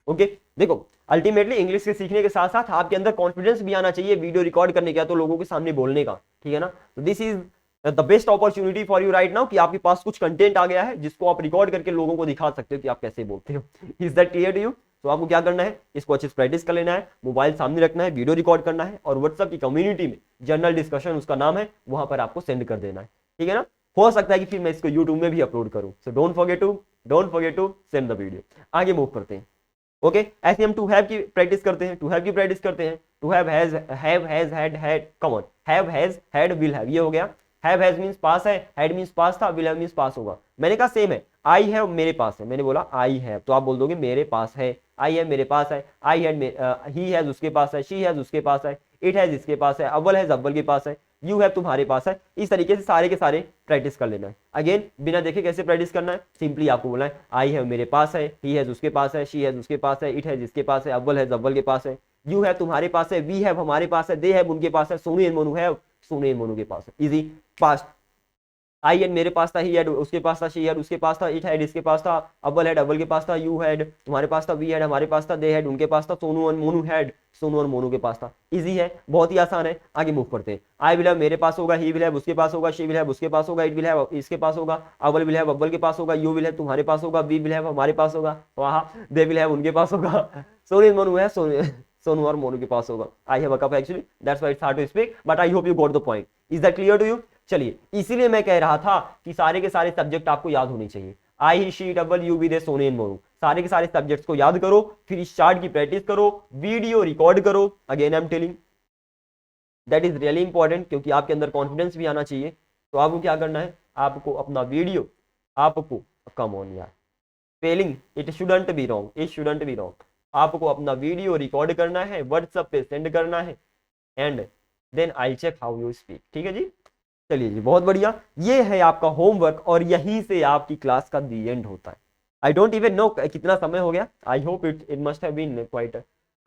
ओके देखो अल्टीमेटली इंग्लिश के सीखने के साथ साथ आपके अंदर कॉन्फिडेंस भी आना चाहिए वीडियो रिकॉर्ड करने का, तो लोगों के सामने बोलने का, ठीक है ना। तो this is the best opportunity for you right now कि आपके पास कुछ कंटेंट आ गया है जिसको आप रिकॉर्ड करके लोगों को दिखा सकते हो कि आप कैसे बोलते हो। Is that clear to you? तो आपको क्या करना है, इसको अच्छे से प्रैक्टिस कर लेना है, मोबाइल सामने रखना है, वीडियो रिकॉर्ड करना है और व्हाट्सएप की कम्युनिटी में जनरल डिस्कशन उसका नाम है, वहां पर आपको सेंड कर देना है, ठीक है ना। हो सकता है कि फिर मैं इसको यूट्यूब में भी अपलोड करूं, so don't forget to send the video. आगे मूव करते हैं। ओके ऐसे हम टू हैव की प्रैक्टिस करते हैं, टू हैव की प्रैक्टिस करते हैं। To have has had, come on, have has had will have, ये हो गया। हैव हैज मींस पास है, हैड मींस पास था, विल हैव मींस पास होगा। मैंने कहा सेम है, आई हैव मेरे पास है, मैंने बोला आई हैव, तो आप बोल दोगे मेरे पास है, आई हैव मेरे पास है, आई हैड ही हैज उसके पास है, शी हैज उसके पास है, इट हैज इसके पास है, अव्वल हैज अव्वल के पास है, यू हैव तुम्हारे पास है। इस तरीके से सारे के सारे प्रैक्टिस कर लेना है। अगेन बिना देखे कैसे प्रैक्टिस करना है, सिंपली आपको बोलना है आई हैव मेरे पास है, ही हैज उसके पास है, शी हैज उसके पास है, इट हैज इसके पास है, अव्वल हैज अव्वल के पास है, यू हैव तुम्हारे पास है, वी हैव हमारे पास है, दे हैव उनके पास है, Sonu and Monu have Sonu and Monu के पास है। इजी पास्ट, आई हैड मेरे पास था, ही हैड उसके पास था, शी हैड उसके पास था, इट हैड इसके पास था, अव्वल हैड अव्वल के पास था, यू हैड तुम्हारे पास था, वी हैड हमारे पास था, दे हैड उनके पास था, सोनू और मोनू हैड सोनू और मोनू के पास था। इजी है, बहुत ही आसान है। आगे मूव करते हैं। आई विल हैव मेरे पास होगा, ही विल हैव उसके पास होगा, शी विल हैव उसके पास होगा, इट विल हैव इसके पास होगा, अव्वल विल हैव अव्वल के पास होगा, यू विल हैव तुम्हारे पास होगा, वी विल हैव हमारे पास होगा, वहाँ दे विल हैव उनके पास होगा, सोनू एंड मोनू है सोनू और मोनू के पास होगा। I have a cough actually, that's why it's hard to speak, but I hope you got the point. Is that clear to you? चलिए इसीलिए मैं कह रहा था कि सारे के सारे सब्जेक्ट आपको याद होने चाहिए। आई, शी, डबल, you, we, they, Sonu and Monu, सारे के सारे सब्जेक्ट्स को याद करो, फिर इस चार्ट की प्रैक्टिस करो, वीडियो रिकॉर्ड करो। Again I am telling that is really important, क्योंकि आपके अंदर कॉन्फिडेंस भी आना चाहिए। तो आपको क्या करना है, आपको अपना वीडियो, आपको कम ऑन यार spelling, it shouldn't be wrong, it shouldn't be wrong, आपको अपना वीडियो रिकॉर्ड करना है, व्हाट्सएप पे सेंड करना है, and then I check how you speak. ठीक है जी, चलिए जी, बहुत बढ़िया। ये है आपका होमवर्क और यहीं से आपकी क्लास का दी एंड होता है। आई डोंट इवन नो कितना समय हो गया। I hope it must have been quite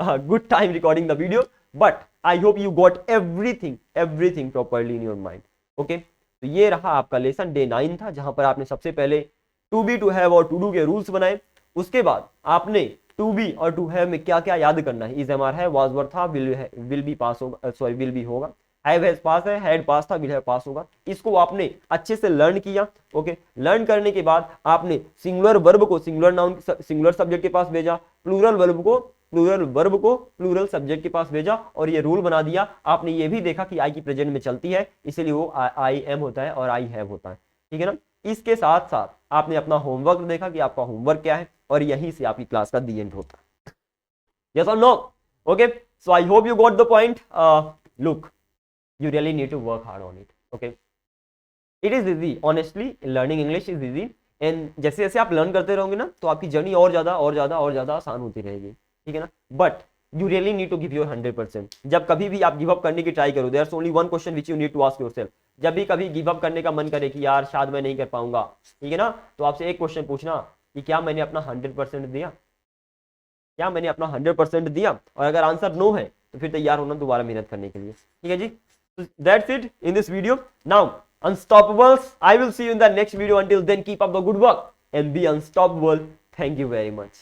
good time recording the video, but I hope you got everything properly in your mind. Okay, तो ये रहा आपका लेसन डे 9 था, जहां पर आपने सबसे पहले टू बी, टू हैव और टू डू के रूल्स बनाए। उसके बाद आपने टू बी और टू हैव में क्या क्या याद करना है, इज, एम, आर है, वाज, वर था, विल बी पास होगा, सॉरी विल बी होगा, हैव हैज पास है, हैड पास था, विल हैव पास होगा। इसको आपने अच्छे से लर्न किया। ओके, लर्न करने के बाद आपने सिंगुलर वर्ब को सिंगुलर नाउन सिंगुलर सब्जेक्ट के पास भेजा, प्लूरल वर्ब को प्लूरल सब्जेक्ट के पास भेजा, और ये रूल बना दिया। आपने ये भी देखा कि आई की प्रेजेंट में चलती है, इसलिए वो आई एम होता है और आई हैव होता है। ठीक है ना। इसके साथ साथ आपने अपना होमवर्क देखा कि आपका होमवर्क क्या है, और यहीं से आपकी क्लास का दी एंड होता है। यस और no? Okay, so I hope you got the point. Look, you really need to work hard on it. Okay, it is easy, honestly learning English is easy, and जैसे जैसे आप लर्न करते रहोगे ना, तो आपकी जर्नी और ज्यादा आसान होती रहेगी। ठीक है ना, but you really need to give your 100%। जब कभी भी आप गिव अप करने की ट्राई करो, there's only one question which you need to ask yourself। जब भी कभी गिव अप करने का मन करे कि यार शायद मैं नहीं कर पाऊंगा, ठीक है ना, तो आपसे एक क्वेश्चन पूछना कि क्या मैंने अपना 100% दिया, क्या मैंने अपना 100% दिया, और अगर आंसर नो है तो फिर तैयार होना दोबारा मेहनत करने के लिए। ठीक है जी, that's it in this video. Now unstoppables, I will see you in the next video. Until then, keep up the good work and be unstoppable. Thank you very much.